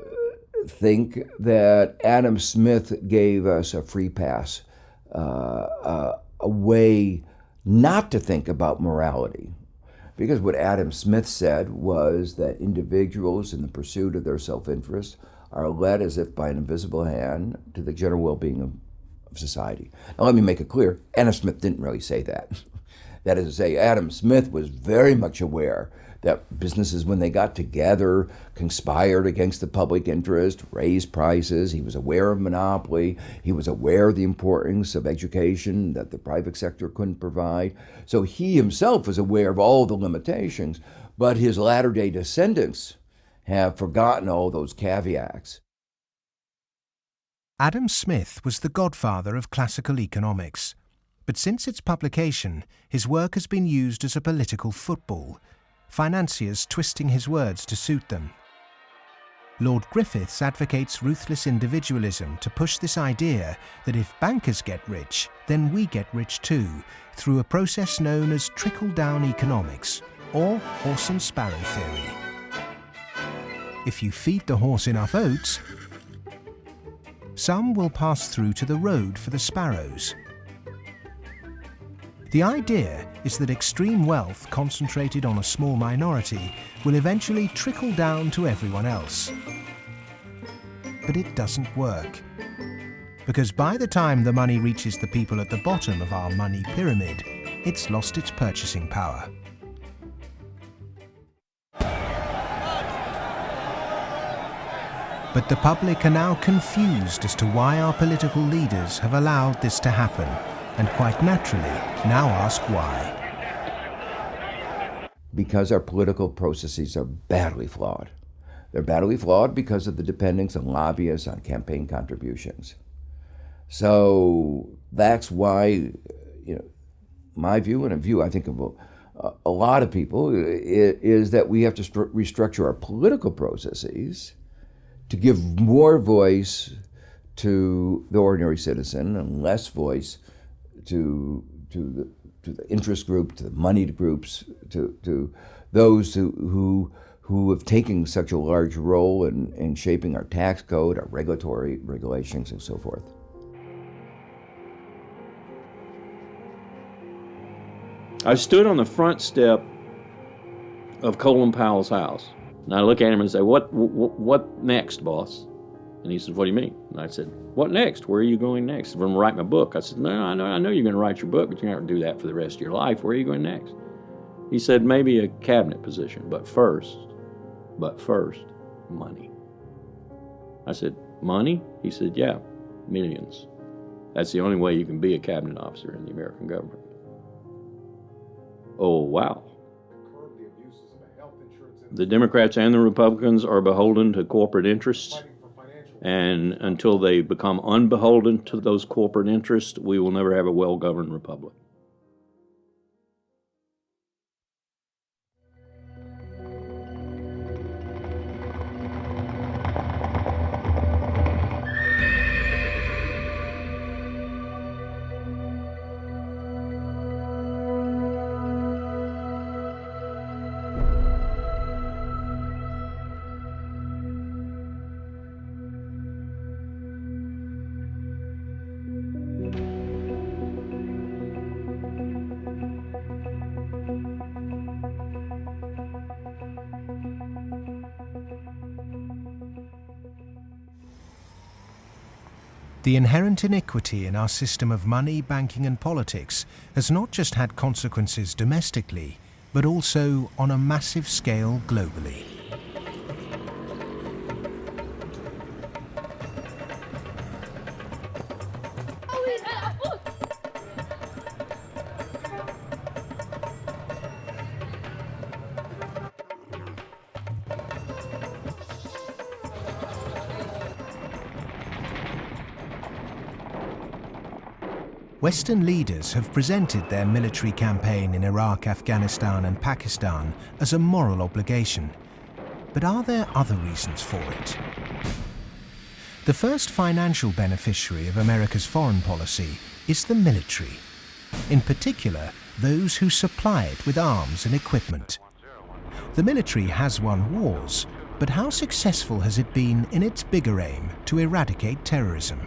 think that Adam Smith gave us a free pass, a way not to think about morality. Because what Adam Smith said was that individuals in the pursuit of their self-interest are led as if by an invisible hand to the general well-being of society. Now let me make it clear, Adam Smith didn't really say that. That is to say, Adam Smith was very much aware that businesses, when they got together, conspired against the public interest, raised prices. He was aware of monopoly. He was aware of the importance of education that the private sector couldn't provide. So he himself was aware of all the limitations, but his latter-day descendants have forgotten all those caveats. Adam Smith was the godfather of classical economics, but since its publication, his work has been used as a political football, financiers twisting his words to suit them. Lord Griffiths advocates ruthless individualism to push this idea that if bankers get rich, then we get rich too, through a process known as trickle-down economics, or horse and sparrow theory. If you feed the horse enough oats, some will pass through to the road for the sparrows. The idea is that extreme wealth concentrated on a small minority will eventually trickle down to everyone else. But it doesn't work. Because by the time the money reaches the people at the bottom of our money pyramid, it's lost its purchasing power. But the public are now confused as to why our political leaders have allowed this to happen, and quite naturally now ask why. Because our political processes are badly flawed. They're badly flawed because of the dependence on lobbyists, on campaign contributions. So that's why, my view and a view I think of a lot of people is that we have to restructure our political processes to give more voice to the ordinary citizen and less voice to the interest group, to the moneyed groups, to those who have taken such a large role in shaping our tax code, our regulatory regulations, and so forth. I stood on the front step of Colin Powell's house, and I look at him and say, "What next, boss?" And he said, "What do you mean?" And I said, "What next? Where are you going next?" "I'm going to write my book." I said, "No, I know you're going to write your book, but you're not going to do that for the rest of your life. Where are you going next?" He said, "Maybe a cabinet position, but first, money." I said, "Money?" He said, "Yeah, millions. That's the only way you can be a cabinet officer in the American government." Oh, wow. The Democrats and the Republicans are beholden to corporate interests. And until they become unbeholden to those corporate interests, we will never have a well-governed republic. The inherent iniquity in our system of money, banking and politics has not just had consequences domestically, but also on a massive scale globally. Western leaders have presented their military campaign in Iraq, Afghanistan and Pakistan as a moral obligation. But are there other reasons for it? The first financial beneficiary of America's foreign policy is the military. In particular, those who supply it with arms and equipment. The military has won wars, but how successful has it been in its bigger aim to eradicate terrorism?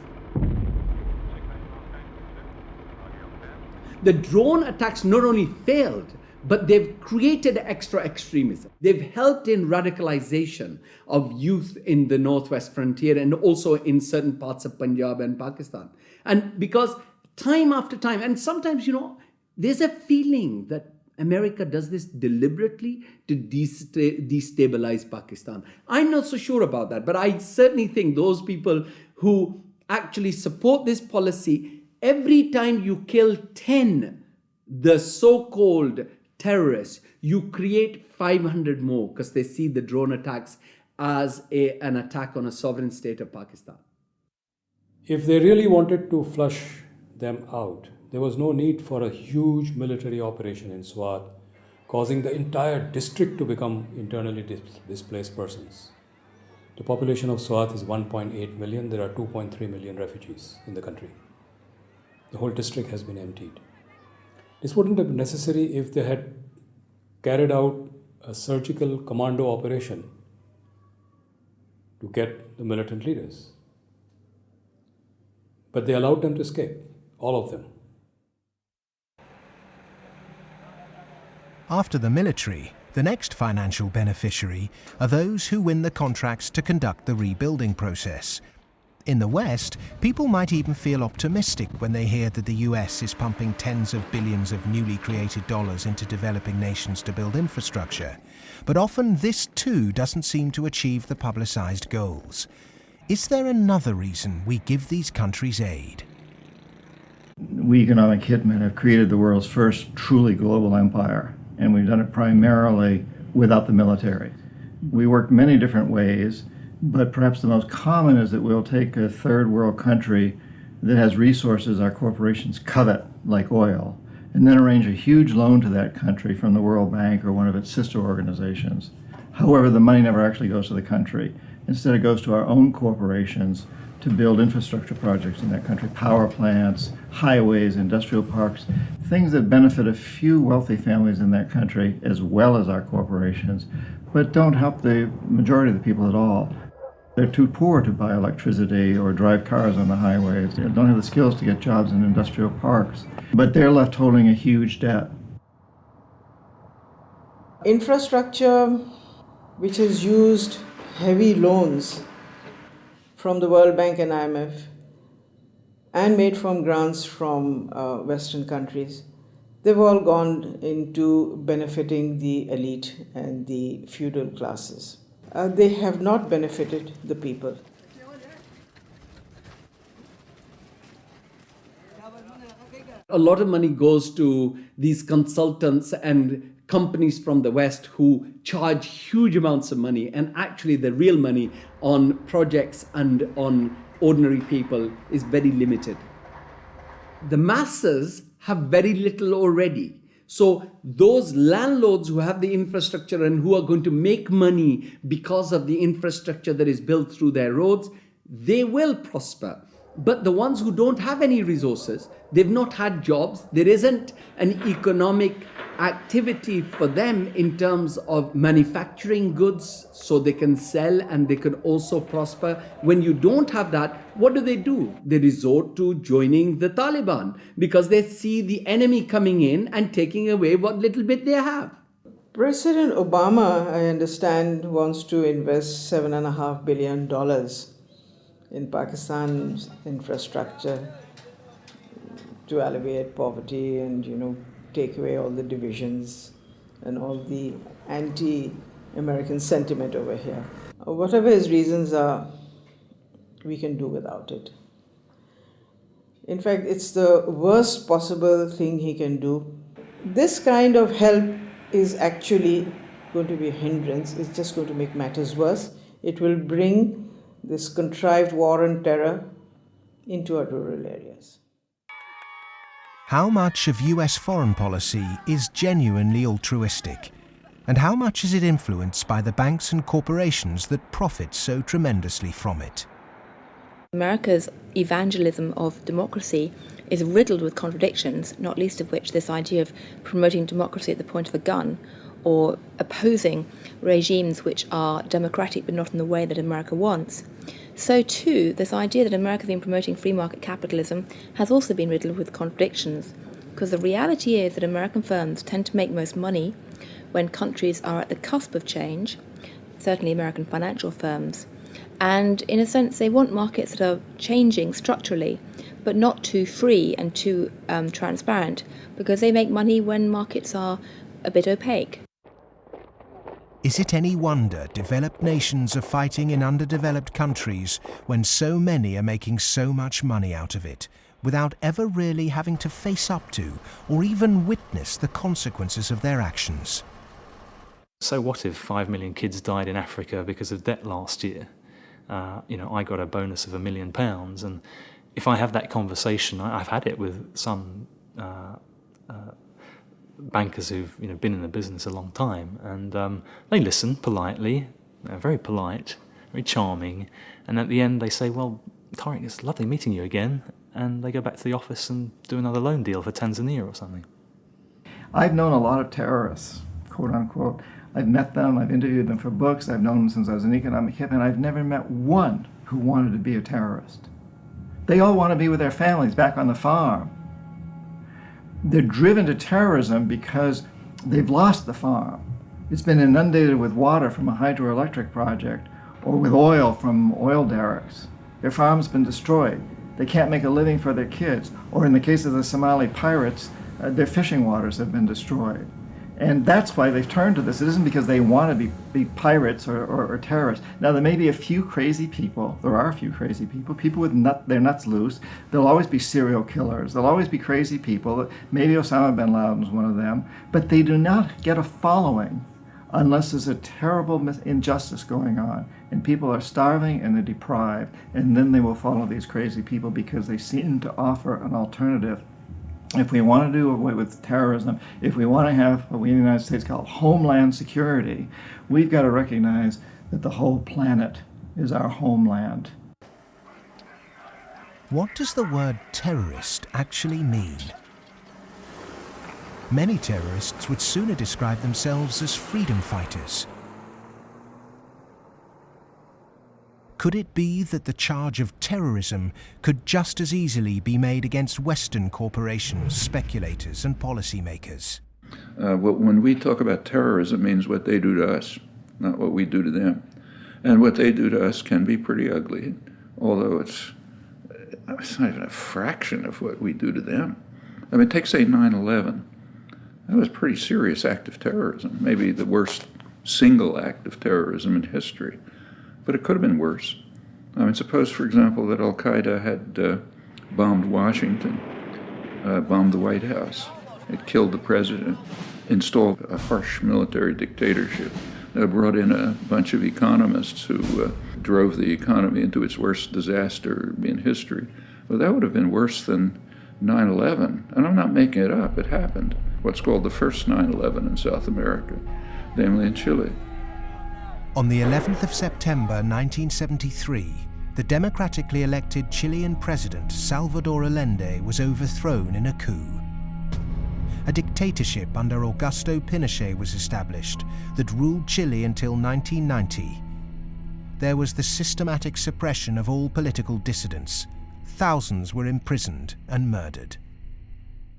The drone attacks not only failed, but they've created extra extremism. They've helped in radicalization of youth in the northwest frontier and also in certain parts of Punjab and Pakistan. And because time after time, and sometimes, there's a feeling that America does this deliberately to destabilize Pakistan. I'm not so sure about that, but I certainly think those people who actually support this policy, every time you kill 10, the so-called terrorists, you create 500 more because they see the drone attacks as an attack on a sovereign state of Pakistan. If they really wanted to flush them out, there was no need for a huge military operation in Swat, causing the entire district to become internally displaced persons. The population of Swat is 1.8 million. There are 2.3 million refugees in the country. The whole district has been emptied. This wouldn't have been necessary if they had carried out a surgical commando operation to get the militant leaders. But they allowed them to escape, all of them. After the military, the next financial beneficiary are those who win the contracts to conduct the rebuilding process. In the West, people might even feel optimistic when they hear that the US is pumping tens of billions of newly created dollars into developing nations to build infrastructure. But often this too doesn't seem to achieve the publicized goals. Is there another reason we give these countries aid? We economic hitmen have created the world's first truly global empire, and we've done it primarily without the military. We work many different ways, but perhaps the most common is that we'll take a third world country that has resources our corporations covet, like oil, and then arrange a huge loan to that country from the World Bank or one of its sister organizations. However, the money never actually goes to the country. Instead, it goes to our own corporations to build infrastructure projects in that country, power plants, highways, industrial parks, things that benefit a few wealthy families in that country as well as our corporations, but don't help the majority of the people at all. They're too poor to buy electricity or drive cars on the highways. They don't have the skills to get jobs in industrial parks, but they're left holding a huge debt. Infrastructure which has used heavy loans from the World Bank and IMF and made from grants from Western countries, they've all gone into benefiting the elite and the feudal classes. They have not benefited the people. A lot of money goes to these consultants and companies from the West who charge huge amounts of money, and actually the real money on projects and on ordinary people is very limited. The masses have very little already. So those landlords who have the infrastructure and who are going to make money because of the infrastructure that is built through their roads, they will prosper. But the ones who don't have any resources, they've not had jobs, there isn't an economic activity for them in terms of manufacturing goods so they can sell and they can also prosper. When you don't have that, what do? They resort to joining the Taliban because they see the enemy coming in and taking away what little bit they have. President Obama, I understand, wants to invest $7.5 billion in Pakistan's infrastructure to alleviate poverty and, take away all the divisions and all the anti-American sentiment over here. Whatever his reasons are, we can do without it. In fact, it's the worst possible thing he can do. This kind of help is actually going to be a hindrance. It's just going to make matters worse. It will bring this contrived war and terror into our rural areas. How much of US foreign policy is genuinely altruistic? And how much is it influenced by the banks and corporations that profit so tremendously from it? America's evangelism of democracy is riddled with contradictions, not least of which this idea of promoting democracy at the point of a gun, or opposing regimes which are democratic but not in the way that America wants. So too, this idea that America has been promoting free market capitalism has also been riddled with contradictions, because the reality is that American firms tend to make most money when countries are at the cusp of change, certainly American financial firms, and in a sense they want markets that are changing structurally, but not too free and too transparent, because they make money when markets are a bit opaque. Is it any wonder developed nations are fighting in underdeveloped countries when so many are making so much money out of it, without ever really having to face up to or even witness the consequences of their actions? So what if 5 million kids died in Africa because of debt last year? I got a bonus of £1 million, and if I have that conversation, I've had it with some bankers who've been in the business a long time, and they listen politely. They're very polite, very charming, and at the end they say, "Well, Tariq, it's lovely meeting you again," and they go back to the office and do another loan deal for Tanzania or something. I've known a lot of terrorists, quote unquote. I've met them, I've interviewed them for books, I've known them since I was an economic hip, and I've never met one who wanted to be a terrorist. They all want to be with their families back on the farm. They're driven to terrorism because they've lost the farm. It's been inundated with water from a hydroelectric project or with oil from oil derricks. Their farm's been destroyed. They can't make a living for their kids. Or in the case of the Somali pirates, their fishing waters have been destroyed. And that's why they've turned to this. It isn't because they want to be pirates or terrorists. Now, there may be a few crazy people. There are a few crazy people with their nuts loose. There'll always be serial killers. There'll always be crazy people. Maybe Osama bin Laden's one of them. But they do not get a following unless there's a terrible injustice going on. And people are starving and they're deprived. And then they will follow these crazy people because they seem to offer an alternative. If we want to do away with terrorism, if we want to have what we in the United States call homeland security, we've got to recognize that the whole planet is our homeland. What does the word terrorist actually mean? Many terrorists would sooner describe themselves as freedom fighters. Could it be that the charge of terrorism could just as easily be made against Western corporations, speculators, and policymakers? When we talk about terrorism, it means what they do to us, not what we do to them. And what they do to us can be pretty ugly, although it's not even a fraction of what we do to them. I mean, take, say, 9/11. That was a pretty serious act of terrorism, maybe the worst single act of terrorism in history. But it could have been worse. I mean, suppose, for example, that Al-Qaeda had bombed Washington, bombed the White House. It killed the president, installed a harsh military dictatorship, brought in a bunch of economists who drove the economy into its worst disaster in history. Well, that would have been worse than 9/11. And I'm not making it up. It happened. What's called the first 9/11 in South America, namely in Chile. On the 11th of September 1973, the democratically elected Chilean president Salvador Allende was overthrown in a coup. A dictatorship under Augusto Pinochet was established that ruled Chile until 1990. There was the systematic suppression of all political dissidents. Thousands were imprisoned and murdered.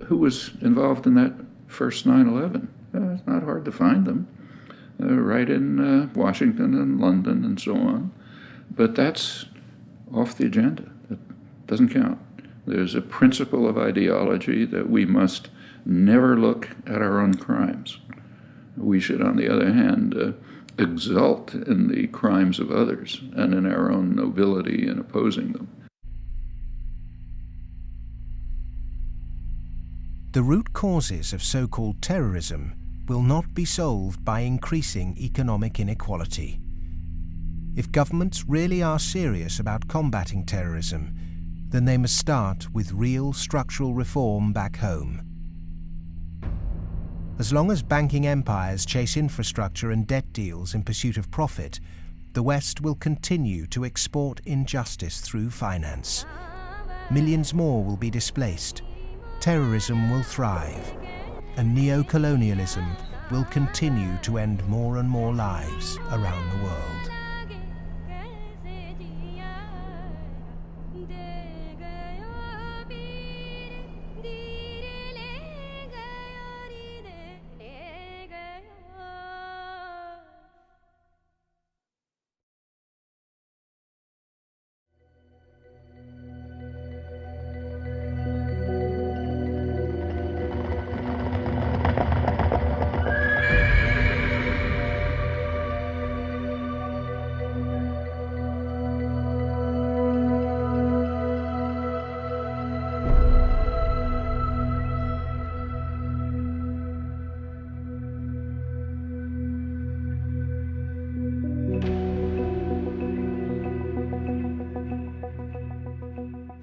Who was involved in that first 9/11? It's not hard to find them. Right in Washington and London and so on. But that's off the agenda. It doesn't count. There's a principle of ideology that we must never look at our own crimes. We should, on the other hand, exult in the crimes of others and in our own nobility in opposing them. The root causes of so-called terrorism will not be solved by increasing economic inequality. If governments really are serious about combating terrorism, then they must start with real structural reform back home. As long as banking empires chase infrastructure and debt deals in pursuit of profit, the West will continue to export injustice through finance. Millions more will be displaced. Terrorism will thrive, and neo-colonialism will continue to end more and more lives around the world.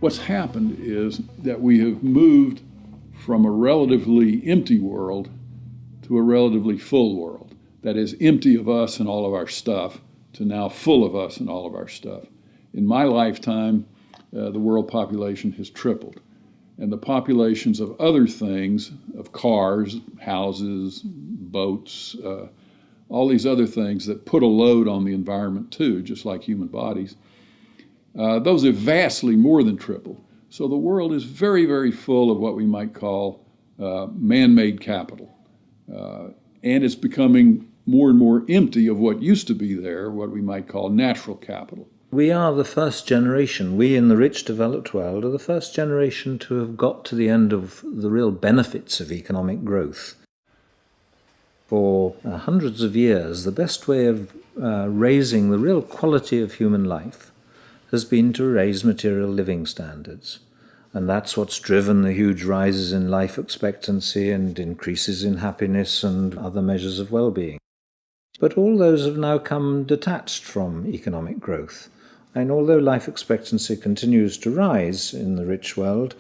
What's happened is that we have moved from a relatively empty world to a relatively full world. That is, empty of us and all of our stuff to now full of us and all of our stuff. In my lifetime, the world population has tripled. And the populations of other things, of cars, houses, boats, all these other things that put a load on the environment too, just like human bodies, those have vastly more than tripled. So the world is very, very full of what we might call man-made capital. And it's becoming more and more empty of what used to be there, what we might call natural capital. We are the first generation, we in the rich developed world are the first generation to have got to the end of the real benefits of economic growth. For hundreds of years, the best way of raising the real quality of human life has been to raise material living standards. And that's what's driven the huge rises in life expectancy and increases in happiness and other measures of well-being. But all those have now come detached from economic growth. And although life expectancy continues to rise in the rich world,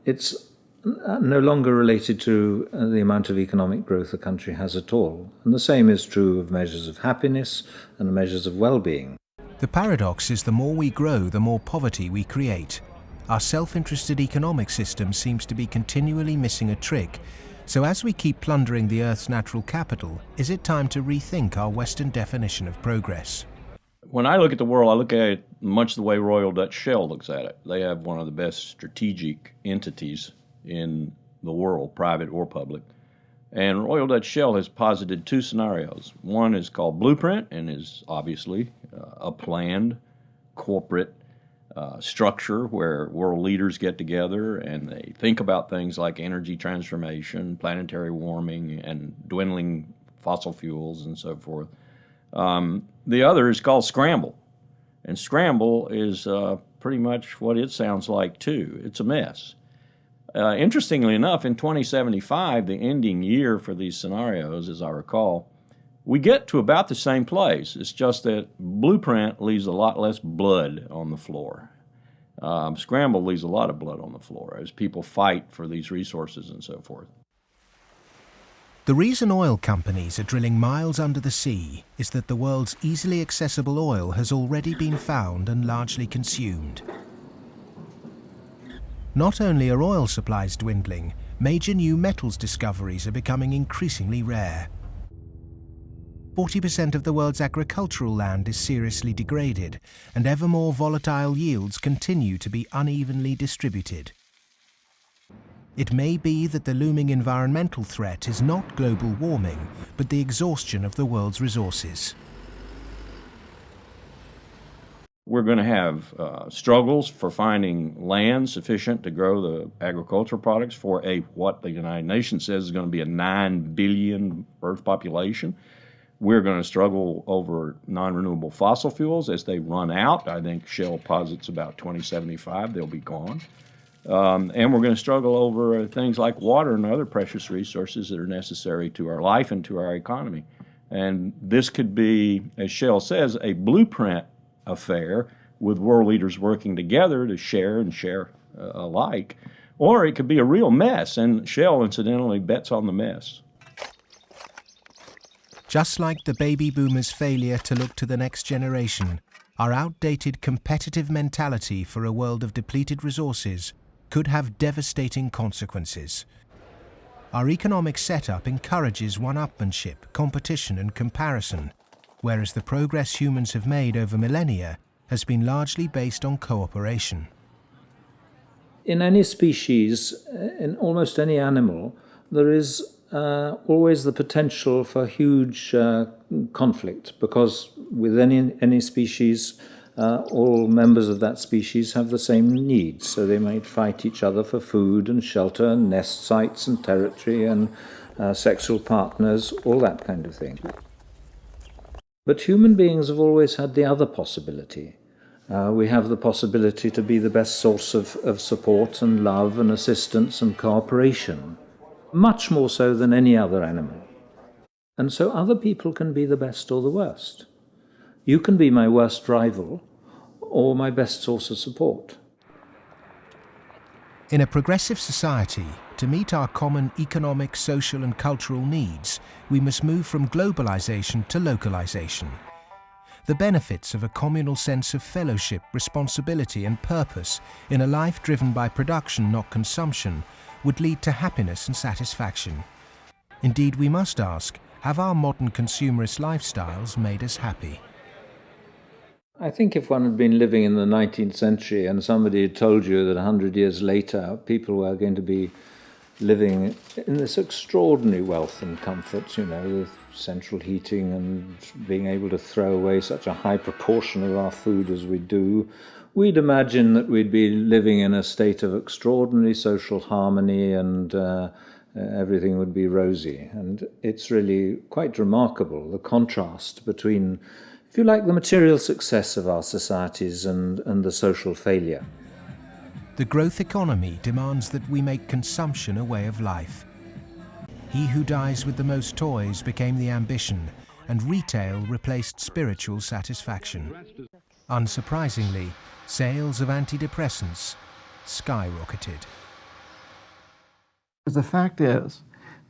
it's no longer related to the amount of economic growth a country has at all. And the same is true of measures of happiness and measures of well-being. The paradox is the more we grow, the more poverty we create. Our self-interested economic system seems to be continually missing a trick. So as we keep plundering the Earth's natural capital, is it time to rethink our Western definition of progress? When I look at the world, I look at it much the way Royal Dutch Shell looks at it. They have one of the best strategic entities in the world, private or public. And Royal Dutch Shell has posited two scenarios. One is called Blueprint and is obviously a planned corporate structure where world leaders get together and they think about things like energy transformation, planetary warming, and dwindling fossil fuels and so forth. The other is called Scramble. And Scramble is pretty much what it sounds like too. It's a mess. Interestingly enough, in 2075, the ending year for these scenarios, as I recall, we get to about the same place. It's just that Blueprint leaves a lot less blood on the floor. Scramble leaves a lot of blood on the floor as people fight for these resources and so forth. The reason oil companies are drilling miles under the sea is that the world's easily accessible oil has already been found and largely consumed. Not only are oil supplies dwindling, major new metals discoveries are becoming increasingly rare. 40% of the world's agricultural land is seriously degraded, and ever more volatile yields continue to be unevenly distributed. It may be that the looming environmental threat is not global warming, but the exhaustion of the world's resources. We're going to have struggles for finding land sufficient to grow the agricultural products for what the United Nations says is going to be a 9 billion Earth population. We're going to struggle over non-renewable fossil fuels as they run out. I think Shell posits about 2075 they'll be gone. And we're going to struggle over things like water and other precious resources that are necessary to our life and to our economy. And this could be, as Shell says, a blueprint affair with world leaders working together to share and share alike. Or it could be a real mess, and Shell, incidentally, bets on the mess. Just like the baby boomers' failure to look to the next generation, our outdated competitive mentality for a world of depleted resources could have devastating consequences. Our economic setup encourages one-upmanship, competition and comparison, whereas the progress humans have made over millennia has been largely based on cooperation. In any species, in almost any animal, there is always the potential for huge conflict, because with any species, all members of that species have the same needs. So they might fight each other for food and shelter and nest sites and territory and sexual partners, all that kind of thing. But human beings have always had the other possibility. We have the possibility to be the best source of support and love and assistance and cooperation, much more so than any other animal. And so other people can be the best or the worst. You can be my worst rival or my best source of support. In a progressive society, to meet our common economic, social and cultural needs, we must move from globalization to localization. The benefits of a communal sense of fellowship, responsibility and purpose in a life driven by production, not consumption, would lead to happiness and satisfaction. Indeed, we must ask, have our modern consumerist lifestyles made us happy? I think if one had been living in the 19th century and somebody had told you that 100 years later people were going to be living in this extraordinary wealth and comfort, with central heating and being able to throw away such a high proportion of our food as we do, we'd imagine that we'd be living in a state of extraordinary social harmony and everything would be rosy. And it's really quite remarkable, the contrast between, if you like, the material success of our societies and the social failure. The growth economy demands that we make consumption a way of life. He who dies with the most toys became the ambition, and retail replaced spiritual satisfaction. Unsurprisingly, sales of antidepressants skyrocketed. The fact is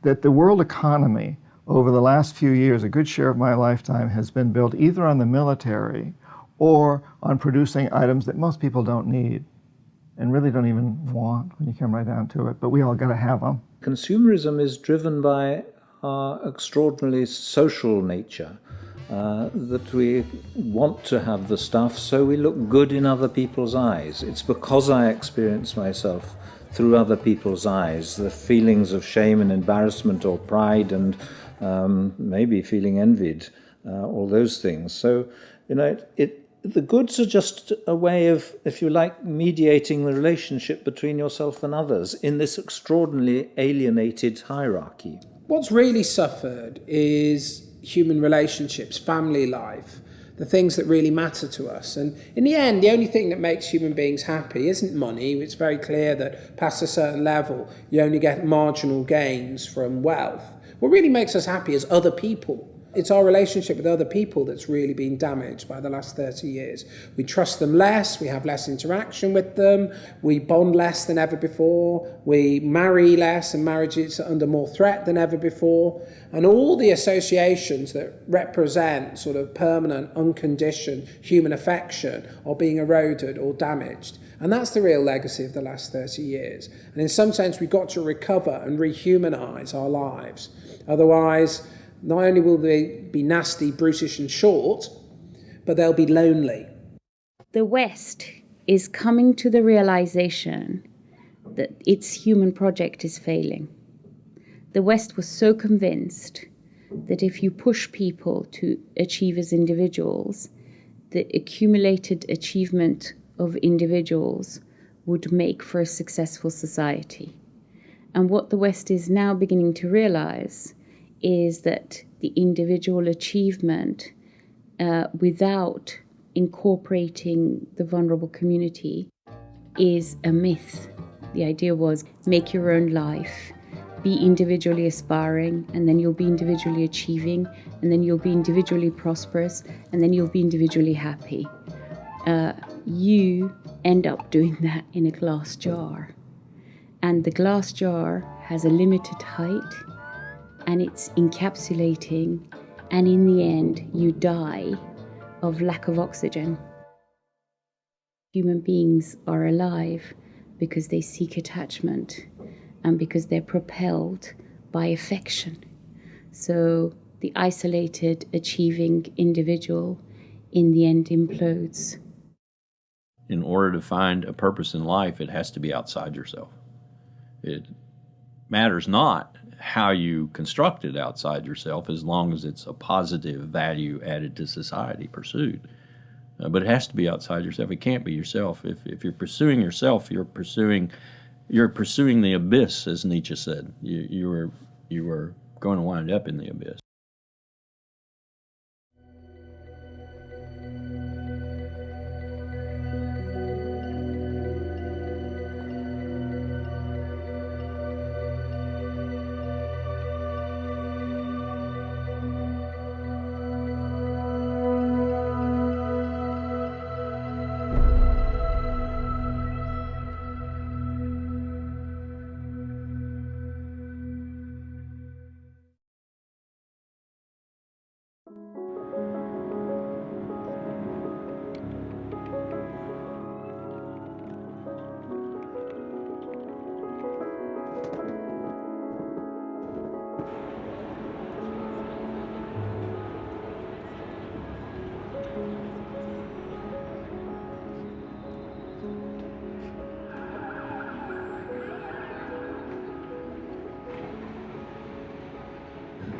that the world economy over the last few years, a good share of my lifetime, has been built either on the military or on producing items that most people don't need and really don't even want when you come right down to it, but we all got to have them. Consumerism is driven by our extraordinarily social nature, that we want to have the stuff so we look good in other people's eyes. It's because I experience myself through other people's eyes, the feelings of shame and embarrassment or pride and maybe feeling envied, all those things. So, the goods are just a way of, if you like, mediating the relationship between yourself and others in this extraordinarily alienated hierarchy. What's really suffered is human relationships, family life, the things that really matter to us. And in the end, the only thing that makes human beings happy isn't money. It's very clear that past a certain level, you only get marginal gains from wealth. What really makes us happy is other people. It's our relationship with other people that's really been damaged by the last 30 years. We trust them less, we have less interaction with them, we bond less than ever before, we marry less and marriage is under more threat than ever before. And all the associations that represent sort of permanent, unconditioned human affection are being eroded or damaged. And that's the real legacy of the last 30 years. And in some sense, we've got to recover and rehumanize our lives. Otherwise, not only will they be nasty, brutish and short, but they'll be lonely. The West is coming to the realization that its human project is failing. The West was so convinced that if you push people to achieve as individuals, the accumulated achievement of individuals would make for a successful society. And what the West is now beginning to realize is that the individual achievement without incorporating the vulnerable community is a myth. The idea was make your own life, be individually aspiring, and then you'll be individually achieving, and then you'll be individually prosperous, and then you'll be individually happy. You end up doing that in a glass jar. And the glass jar has a limited height, and it's encapsulating, and in the end, you die of lack of oxygen. Human beings are alive because they seek attachment and because they're propelled by affection. So the isolated, achieving individual in the end implodes. In order to find a purpose in life, it has to be outside yourself. It matters not how you construct it outside yourself, as long as it's a positive value added to society pursued. But it has to be outside yourself. It can't be yourself. If you're pursuing yourself, you're pursuing the abyss, as Nietzsche said. You are going to wind up in the abyss.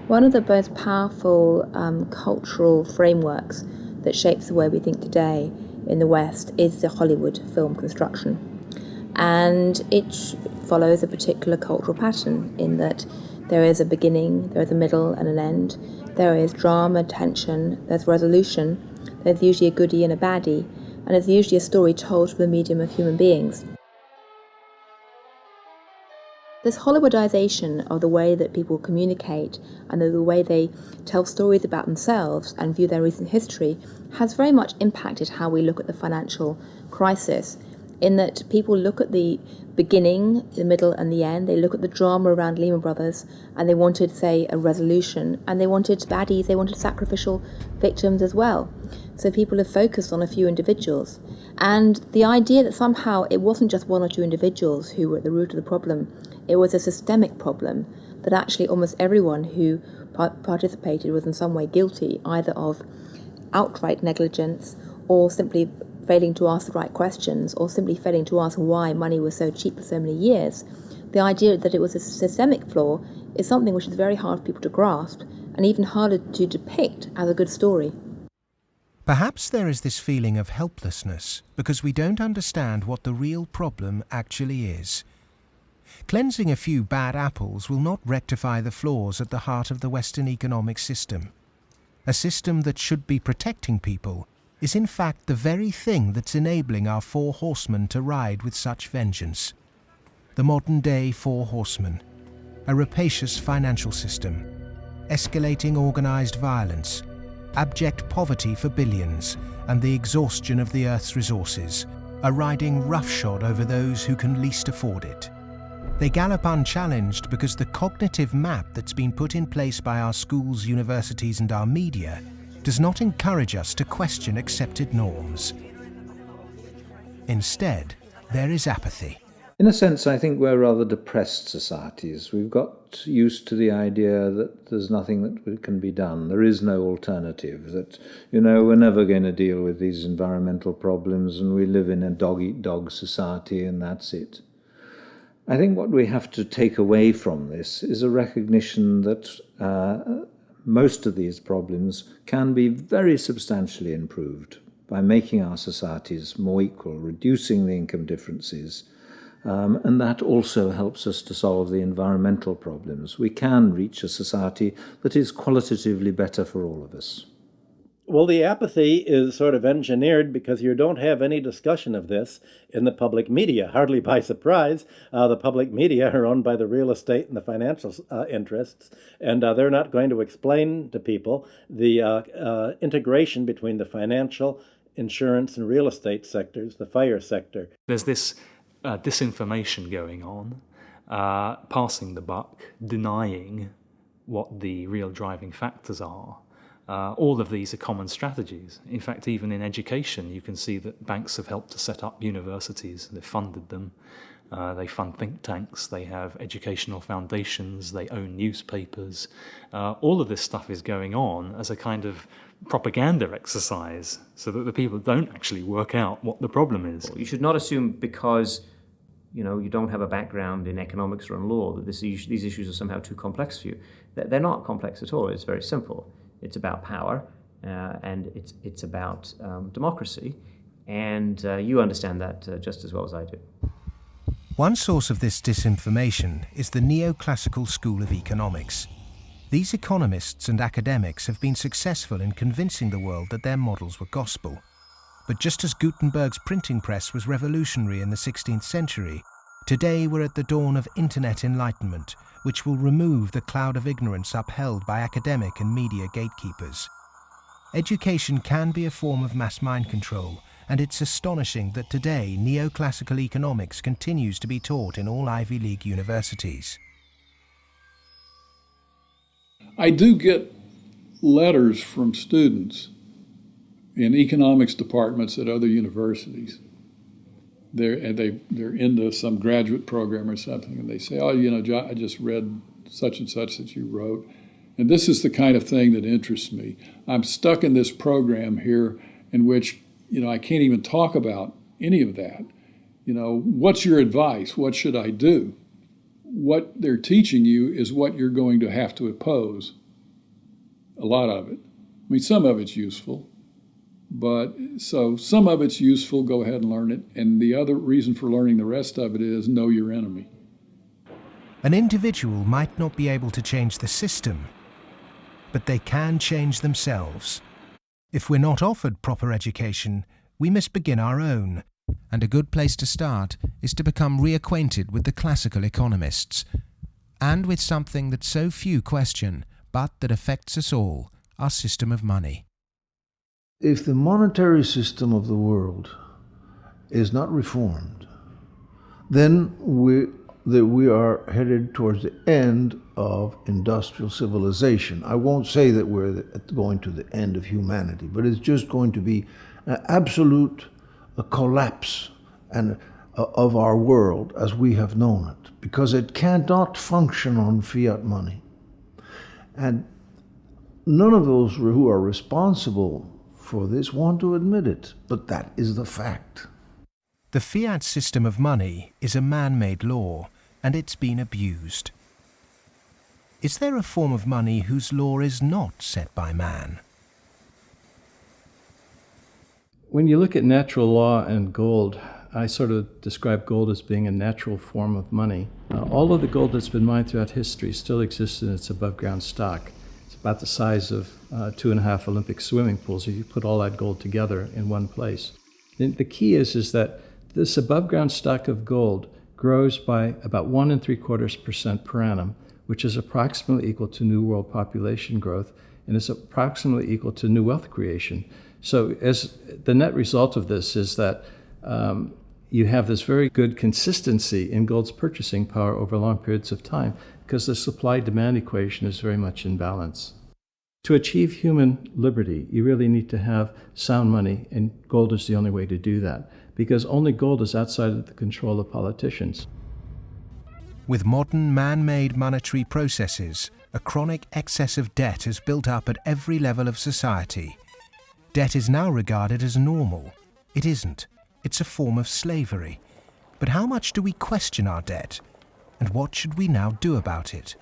One of the most powerful cultural frameworks that shapes the way we think today in the West is the Hollywood film construction. And it follows a particular cultural pattern in that there is a beginning, there is a middle and an end, there is drama, tension, there's resolution, there's usually a goodie and a baddie, and there's usually a story told through the medium of human beings. This Hollywoodization of the way that people communicate and the way they tell stories about themselves and view their recent history has very much impacted how we look at the financial crisis, in that people look at the beginning, the middle and the end. They look at the drama around Lehman Brothers and they wanted, say, a resolution, and they wanted baddies, they wanted sacrificial victims as well. So people have focused on a few individuals. And the idea that somehow it wasn't just one or two individuals who were at the root of the problem, it was a systemic problem, that actually almost everyone who participated was in some way guilty, either of outright negligence or simply failing to ask the right questions or simply failing to ask why money was so cheap for so many years. The idea that it was a systemic flaw is something which is very hard for people to grasp and even harder to depict as a good story. Perhaps there is this feeling of helplessness because we don't understand what the real problem actually is. Cleansing a few bad apples will not rectify the flaws at the heart of the Western economic system. A system that should be protecting people is in fact the very thing that's enabling our four horsemen to ride with such vengeance. The modern-day four horsemen: a rapacious financial system, escalating organised violence, abject poverty for billions, and the exhaustion of the Earth's resources, are riding roughshod over those who can least afford it. They gallop unchallenged because the cognitive map that's been put in place by our schools, universities, and our media does not encourage us to question accepted norms. Instead, there is apathy. In a sense, I think we're rather depressed societies. We've got used to the idea that there's nothing that can be done. There is no alternative, that, we're never going to deal with these environmental problems and we live in a dog-eat-dog society and that's it. I think what we have to take away from this is a recognition that most of these problems can be very substantially improved by making our societies more equal, reducing the income differences, and that also helps us to solve the environmental problems. We can reach a society that is qualitatively better for all of us. Well, the apathy is sort of engineered because you don't have any discussion of this in the public media. Hardly by surprise, the public media are owned by the real estate and the financial interests, and they're not going to explain to people the integration between the financial, insurance, and real estate sectors, the FIRE sector. There's this disinformation going on, passing the buck, denying what the real driving factors are. All of these are common strategies. In fact, even in education, you can see that banks have helped to set up universities. They've funded them. They fund think tanks. They have educational foundations. They own newspapers. All of this stuff is going on as a kind of propaganda exercise so that the people don't actually work out what the problem is. You should not assume because you don't have a background in economics or in law that these issues are somehow too complex for you. They're not complex at all. It's very simple. It's about power, and it's about democracy, and you understand that just as well as I do. One source of this disinformation is the neoclassical school of economics. These economists and academics have been successful in convincing the world that their models were gospel. But just as Gutenberg's printing press was revolutionary in the 16th century, today we're at the dawn of internet enlightenment, which will remove the cloud of ignorance upheld by academic and media gatekeepers. Education can be a form of mass mind control, and it's astonishing that today neoclassical economics continues to be taught in all Ivy League universities. I do get letters from students in economics departments at other universities. They're into some graduate program or something, and they say, John, I just read such and such that you wrote, and this is the kind of thing that interests me. I'm stuck in this program here in which, I can't even talk about any of that. What's your advice? What should I do? What they're teaching you is what you're going to have to oppose. A lot of it. I mean, some of it's useful. But so some of it's useful, go ahead and learn it. And the other reason for learning the rest of it is know your enemy. An individual might not be able to change the system, but they can change themselves. If we're not offered proper education, we must begin our own. And a good place to start is to become reacquainted with the classical economists, and with something that so few question, but that affects us all, our system of money. If the monetary system of the world is not reformed, then we are headed towards the end of industrial civilization. I won't say that we're going to the end of humanity, but it's just going to be an absolute collapse of our world as we have known it, because it cannot function on fiat money. And none of those who are responsible for this want to admit it, but that is the fact. The fiat system of money is a man-made law, and it's been abused. Is there a form of money whose law is not set by man? When you look at natural law and gold, I sort of describe gold as being a natural form of money. All of the gold that's been mined throughout history still exists in its above-ground stock. It's about the size of 2.5 Olympic swimming pools if you put all that gold together in one place. The key is that this above-ground stock of gold grows by about 1 3/4% per annum, which is approximately equal to new world population growth, and is approximately equal to new wealth creation. So as the net result of this is that you have this very good consistency in gold's purchasing power over long periods of time, because the supply-demand equation is very much in balance. To achieve human liberty, you really need to have sound money, and gold is the only way to do that, because only gold is outside of the control of politicians. With modern man-made monetary processes, a chronic excess of debt has built up at every level of society. Debt is now regarded as normal. It isn't. It's a form of slavery. But how much do we question our debt? And what should we now do about it?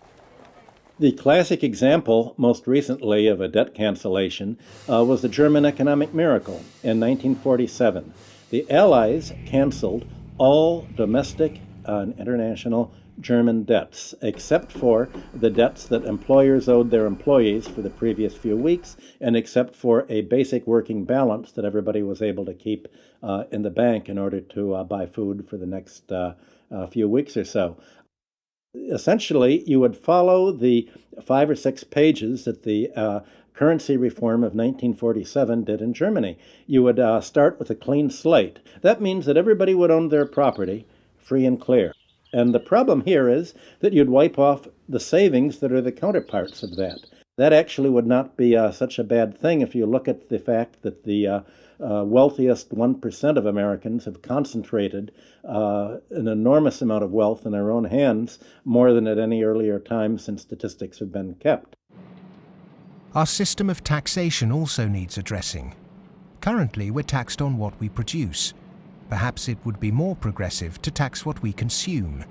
The classic example, most recently, of a debt cancellation was the German economic miracle in 1947. The Allies canceled all domestic and international German debts, except for the debts that employers owed their employees for the previous few weeks, and except for a basic working balance that everybody was able to keep in the bank in order to buy food for the next few weeks or so. Essentially, you would follow the 5 or 6 pages that the currency reform of 1947 did in Germany. You would start with a clean slate. That means that everybody would own their property free and clear. And the problem here is that you'd wipe off the savings that are the counterparts of that. That actually would not be such a bad thing if you look at the fact that the wealthiest 1% of Americans have concentrated an enormous amount of wealth in their own hands, more than at any earlier time since statistics have been kept. Our system of taxation also needs addressing. Currently, we're taxed on what we produce. Perhaps it would be more progressive to tax what we consume.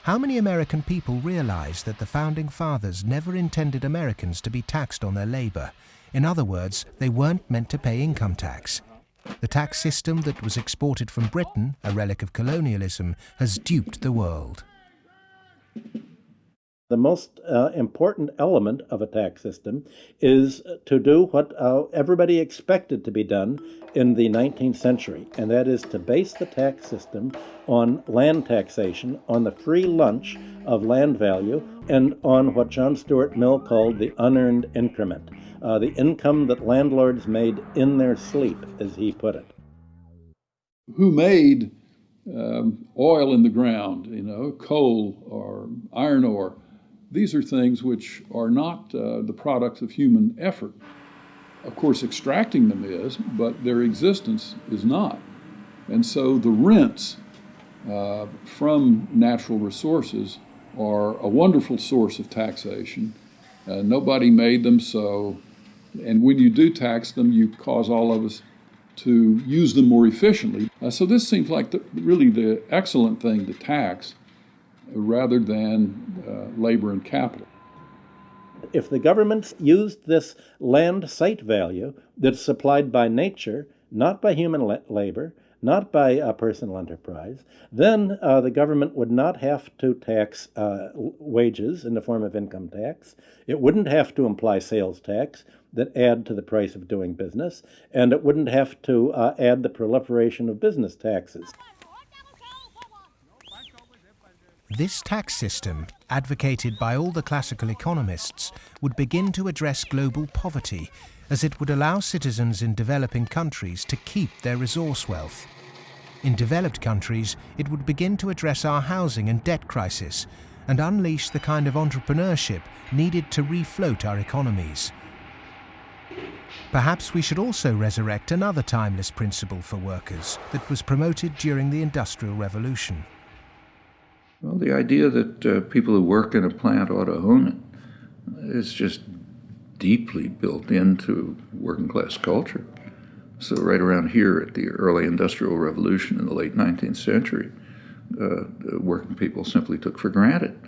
How many American people realize that the Founding Fathers never intended Americans to be taxed on their labor? In other words, they weren't meant to pay income tax. The tax system that was exported from Britain, a relic of colonialism, has duped the world. The most important element of a tax system is to do what everybody expected to be done in the 19th century, and that is to base the tax system on land taxation, on the free lunch of land value, and on what John Stuart Mill called the unearned increment, the income that landlords made in their sleep, as he put it. Who made oil in the ground, coal or iron ore? These are things which are not the products of human effort. Of course, extracting them is, but their existence is not. And so the rents from natural resources are a wonderful source of taxation. Nobody made them, and when you do tax them, you cause all of us to use them more efficiently. So this seems like really the excellent thing to tax, rather than labor and capital. If the government used this land site value that's supplied by nature, not by human labor, not by personal enterprise, then the government would not have to tax wages in the form of income tax. It wouldn't have to imply sales tax that add to the price of doing business, and it wouldn't have to add the proliferation of business taxes. This tax system, advocated by all the classical economists, would begin to address global poverty, as it would allow citizens in developing countries to keep their resource wealth. In developed countries, it would begin to address our housing and debt crisis and unleash the kind of entrepreneurship needed to refloat our economies. Perhaps we should also resurrect another timeless principle for workers that was promoted during the Industrial Revolution. Well, the idea that people who work in a plant ought to own it is just deeply built into working class culture. So right around here at the early Industrial Revolution in the late 19th century, working people simply took for granted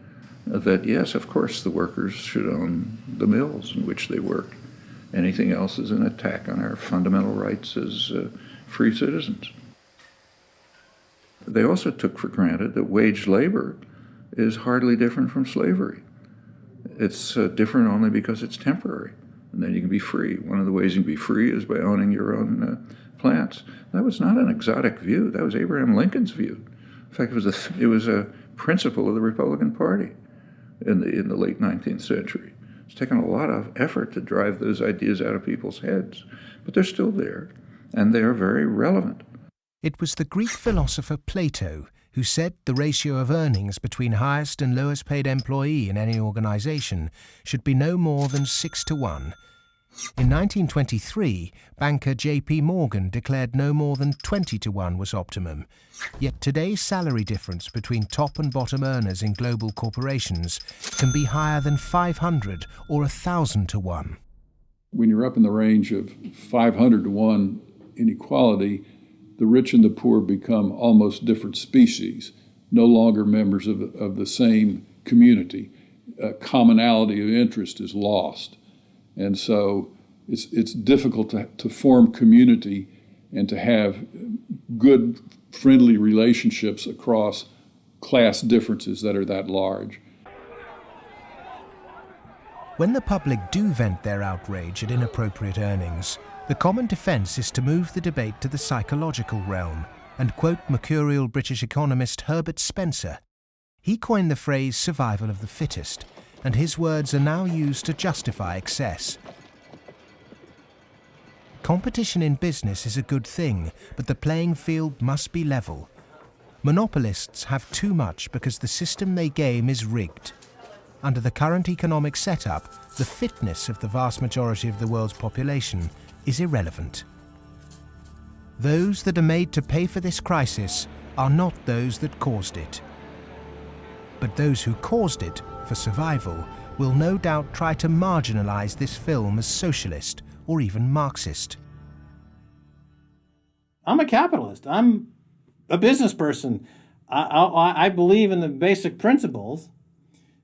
that, yes, of course, the workers should own the mills in which they work. Anything else is an attack on our fundamental rights as free citizens. They also took for granted that wage labor is hardly different from slavery. It's different only because it's temporary, and then you can be free. One of the ways you can be free is by owning your own plants. That was not an exotic view. That was Abraham Lincoln's view. In fact, it was a principle of the Republican Party in the late 19th century. It's taken a lot of effort to drive those ideas out of people's heads, but they're still there, and they are very relevant. It was the Greek philosopher Plato who said the ratio of earnings between highest and lowest paid employee in any organization should be no more than 6-to-1. In 1923, banker J.P. Morgan declared no more than 20-to-1 was optimum. Yet today's salary difference between top and bottom earners in global corporations can be higher than 500 or 1,000-to-1. When you're up in the range of 500-to-1 inequality, the rich and the poor become almost different species, no longer members of the same community. commonality of interest is lost. And so it's difficult to form community and to have good, friendly relationships across class differences that are that large. When the public do vent their outrage at inappropriate earnings, the common defence is to move the debate to the psychological realm and quote mercurial British economist Herbert Spencer. He coined the phrase survival of the fittest, and his words are now used to justify excess. Competition in business is a good thing, but the playing field must be level. Monopolists have too much because the system they game is rigged. Under the current economic setup, the fitness of the vast majority of the world's population is irrelevant. Those that are made to pay for this crisis are not those that caused it. But those who caused it, for survival, will no doubt try to marginalize this film as socialist or even Marxist. I'm a capitalist. I'm a business person. I believe in the basic principles.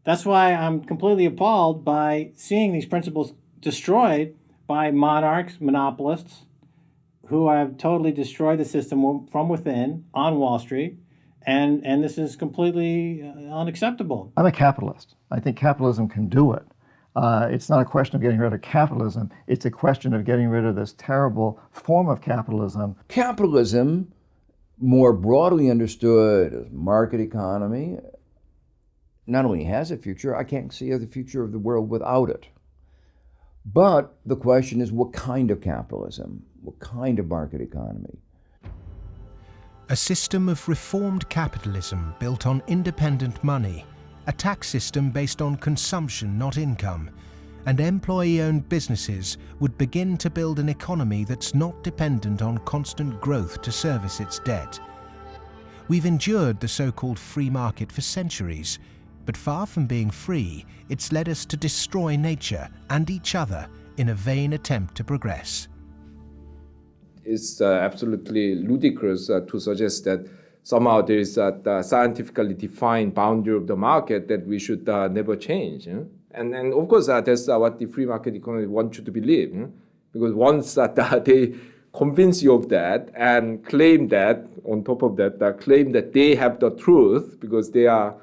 That's why I'm completely appalled by seeing these principles destroyed by monarchs, monopolists, who have totally destroyed the system from within on Wall Street. And this is completely unacceptable. I'm a capitalist. I think capitalism can do it. It's not a question of getting rid of capitalism. It's a question of getting rid of this terrible form of capitalism. Capitalism, more broadly understood as market economy, not only has a future, I can't see the future of the world without it. But the question is, what kind of capitalism? What kind of market economy? A system of reformed capitalism built on independent money, a tax system based on consumption, not income, and employee-owned businesses would begin to build an economy that's not dependent on constant growth to service its debt. We've endured the so-called free market for centuries, but far from being free, it's led us to destroy nature and each other in a vain attempt to progress. It's absolutely ludicrous to suggest that somehow there is a scientifically defined boundary of the market that we should never change. And of course, that's what the free market economy wants you to believe. Because once they convince you of that and claim that, on top of that, claim that they have the truth because they are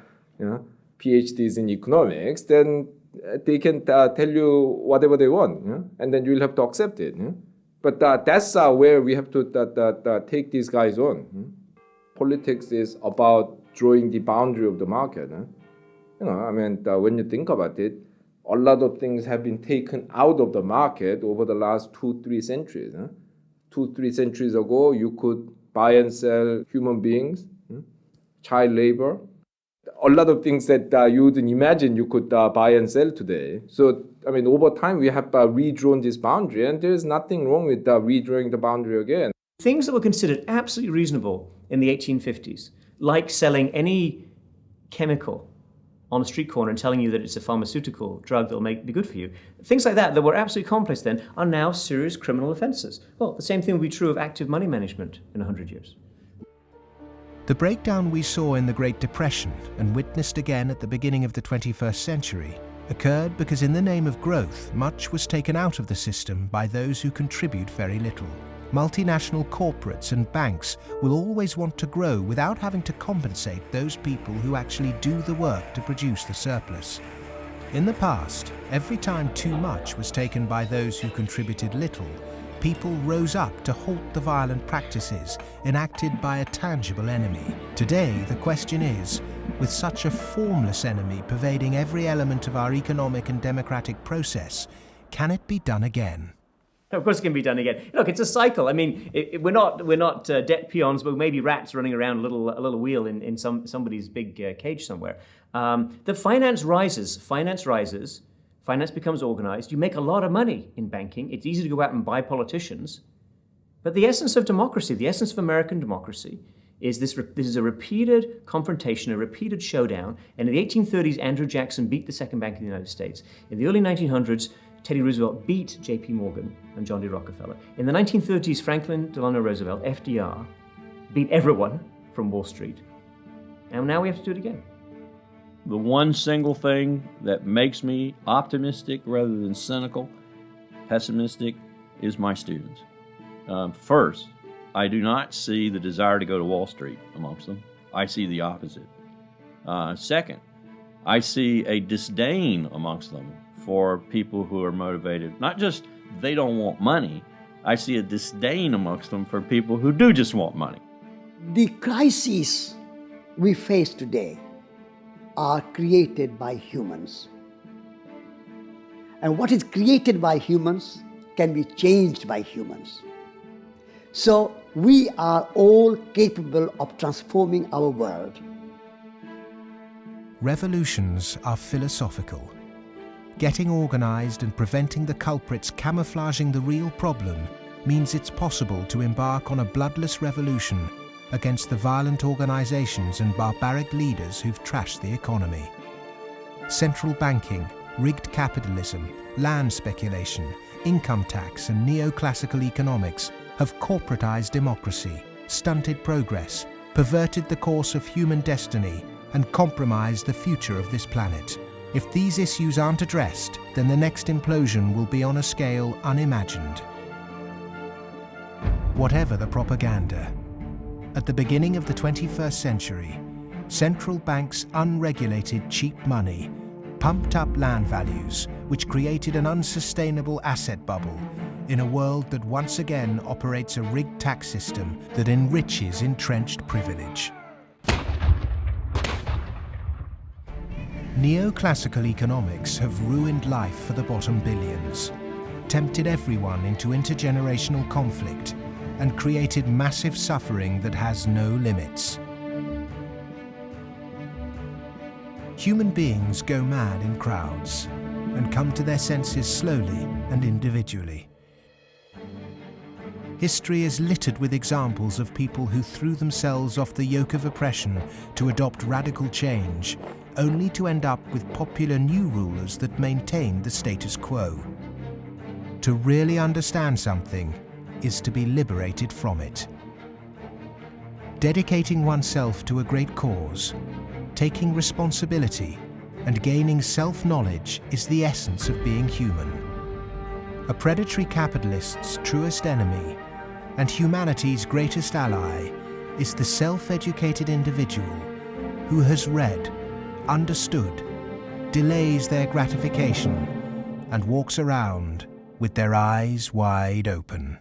PhDs in economics, then they can tell you whatever they want, and then you'll have to accept it. But that's where we have to take these guys on. Politics is about drawing the boundary of the market. When you think about it, a lot of things have been taken out of the market over the last 2-3 centuries. 2-3 centuries ago, you could buy and sell human beings, child labor, a lot of things that you wouldn't imagine you could buy and sell today. So, over time, we have redrawn this boundary, and there's nothing wrong with redrawing the boundary again. Things that were considered absolutely reasonable in the 1850s, like selling any chemical on a street corner and telling you that it's a pharmaceutical drug that will be good for you, things like that were absolutely commonplace then, are now serious criminal offences. Well, the same thing will be true of active money management in 100 years. The breakdown we saw in the Great Depression and witnessed again at the beginning of the 21st century occurred because in the name of growth, much was taken out of the system by those who contribute very little. Multinational corporates and banks will always want to grow without having to compensate those people who actually do the work to produce the surplus. In the past, every time too much was taken by those who contributed little, people rose up to halt the violent practices enacted by a tangible enemy. Today, the question is, with such a formless enemy pervading every element of our economic and democratic process, can it be done again? Of course it can be done again. Look, it's a cycle. We're not debt peons, but maybe rats running around a little wheel in somebody's big cage somewhere. The finance rises, finance becomes organized. You make a lot of money in banking. It's easy to go out and buy politicians. But the essence of democracy, the essence of American democracy, is this is a repeated confrontation, a repeated showdown. And in the 1830s, Andrew Jackson beat the second bank of the United States. In the early 1900s, Teddy Roosevelt beat J.P. Morgan and John D. Rockefeller. In the 1930s, Franklin Delano Roosevelt, FDR, beat everyone from Wall Street. And now we have to do it again. the one single thing that makes me optimistic rather than cynical, pessimistic, is my students. First, I do not see the desire to go to Wall Street amongst them. I see the opposite. Second, I see a disdain amongst them for people who are motivated. Not just they don't want money, I see a disdain amongst them for people who do just want money. The crises we face today are created by humans. And what is created by humans can be changed by humans. So we are all capable of transforming our world. Revolutions are philosophical. Getting organized and preventing the culprits camouflaging the real problem means it's possible to embark on a bloodless revolution against the violent organizations and barbaric leaders who've trashed the economy. Central banking, rigged capitalism, land speculation, income tax and neoclassical economics have corporatized democracy, stunted progress, perverted the course of human destiny and compromised the future of this planet. If these issues aren't addressed, then the next implosion will be on a scale unimagined. Whatever the propaganda, at the beginning of the 21st century, central banks' unregulated cheap money pumped up land values, which created an unsustainable asset bubble in a world that once again operates a rigged tax system that enriches entrenched privilege. Neoclassical economics have ruined life for the bottom billions, tempted everyone into intergenerational conflict, and created massive suffering that has no limits. Human beings go mad in crowds and come to their senses slowly and individually. History is littered with examples of people who threw themselves off the yoke of oppression to adopt radical change, only to end up with popular new rulers that maintain the status quo. To really understand something is to be liberated from it. Dedicating oneself to a great cause, taking responsibility, and gaining self-knowledge is the essence of being human. A predatory capitalist's truest enemy and humanity's greatest ally is the self-educated individual who has read, understood, delays their gratification, and walks around with their eyes wide open.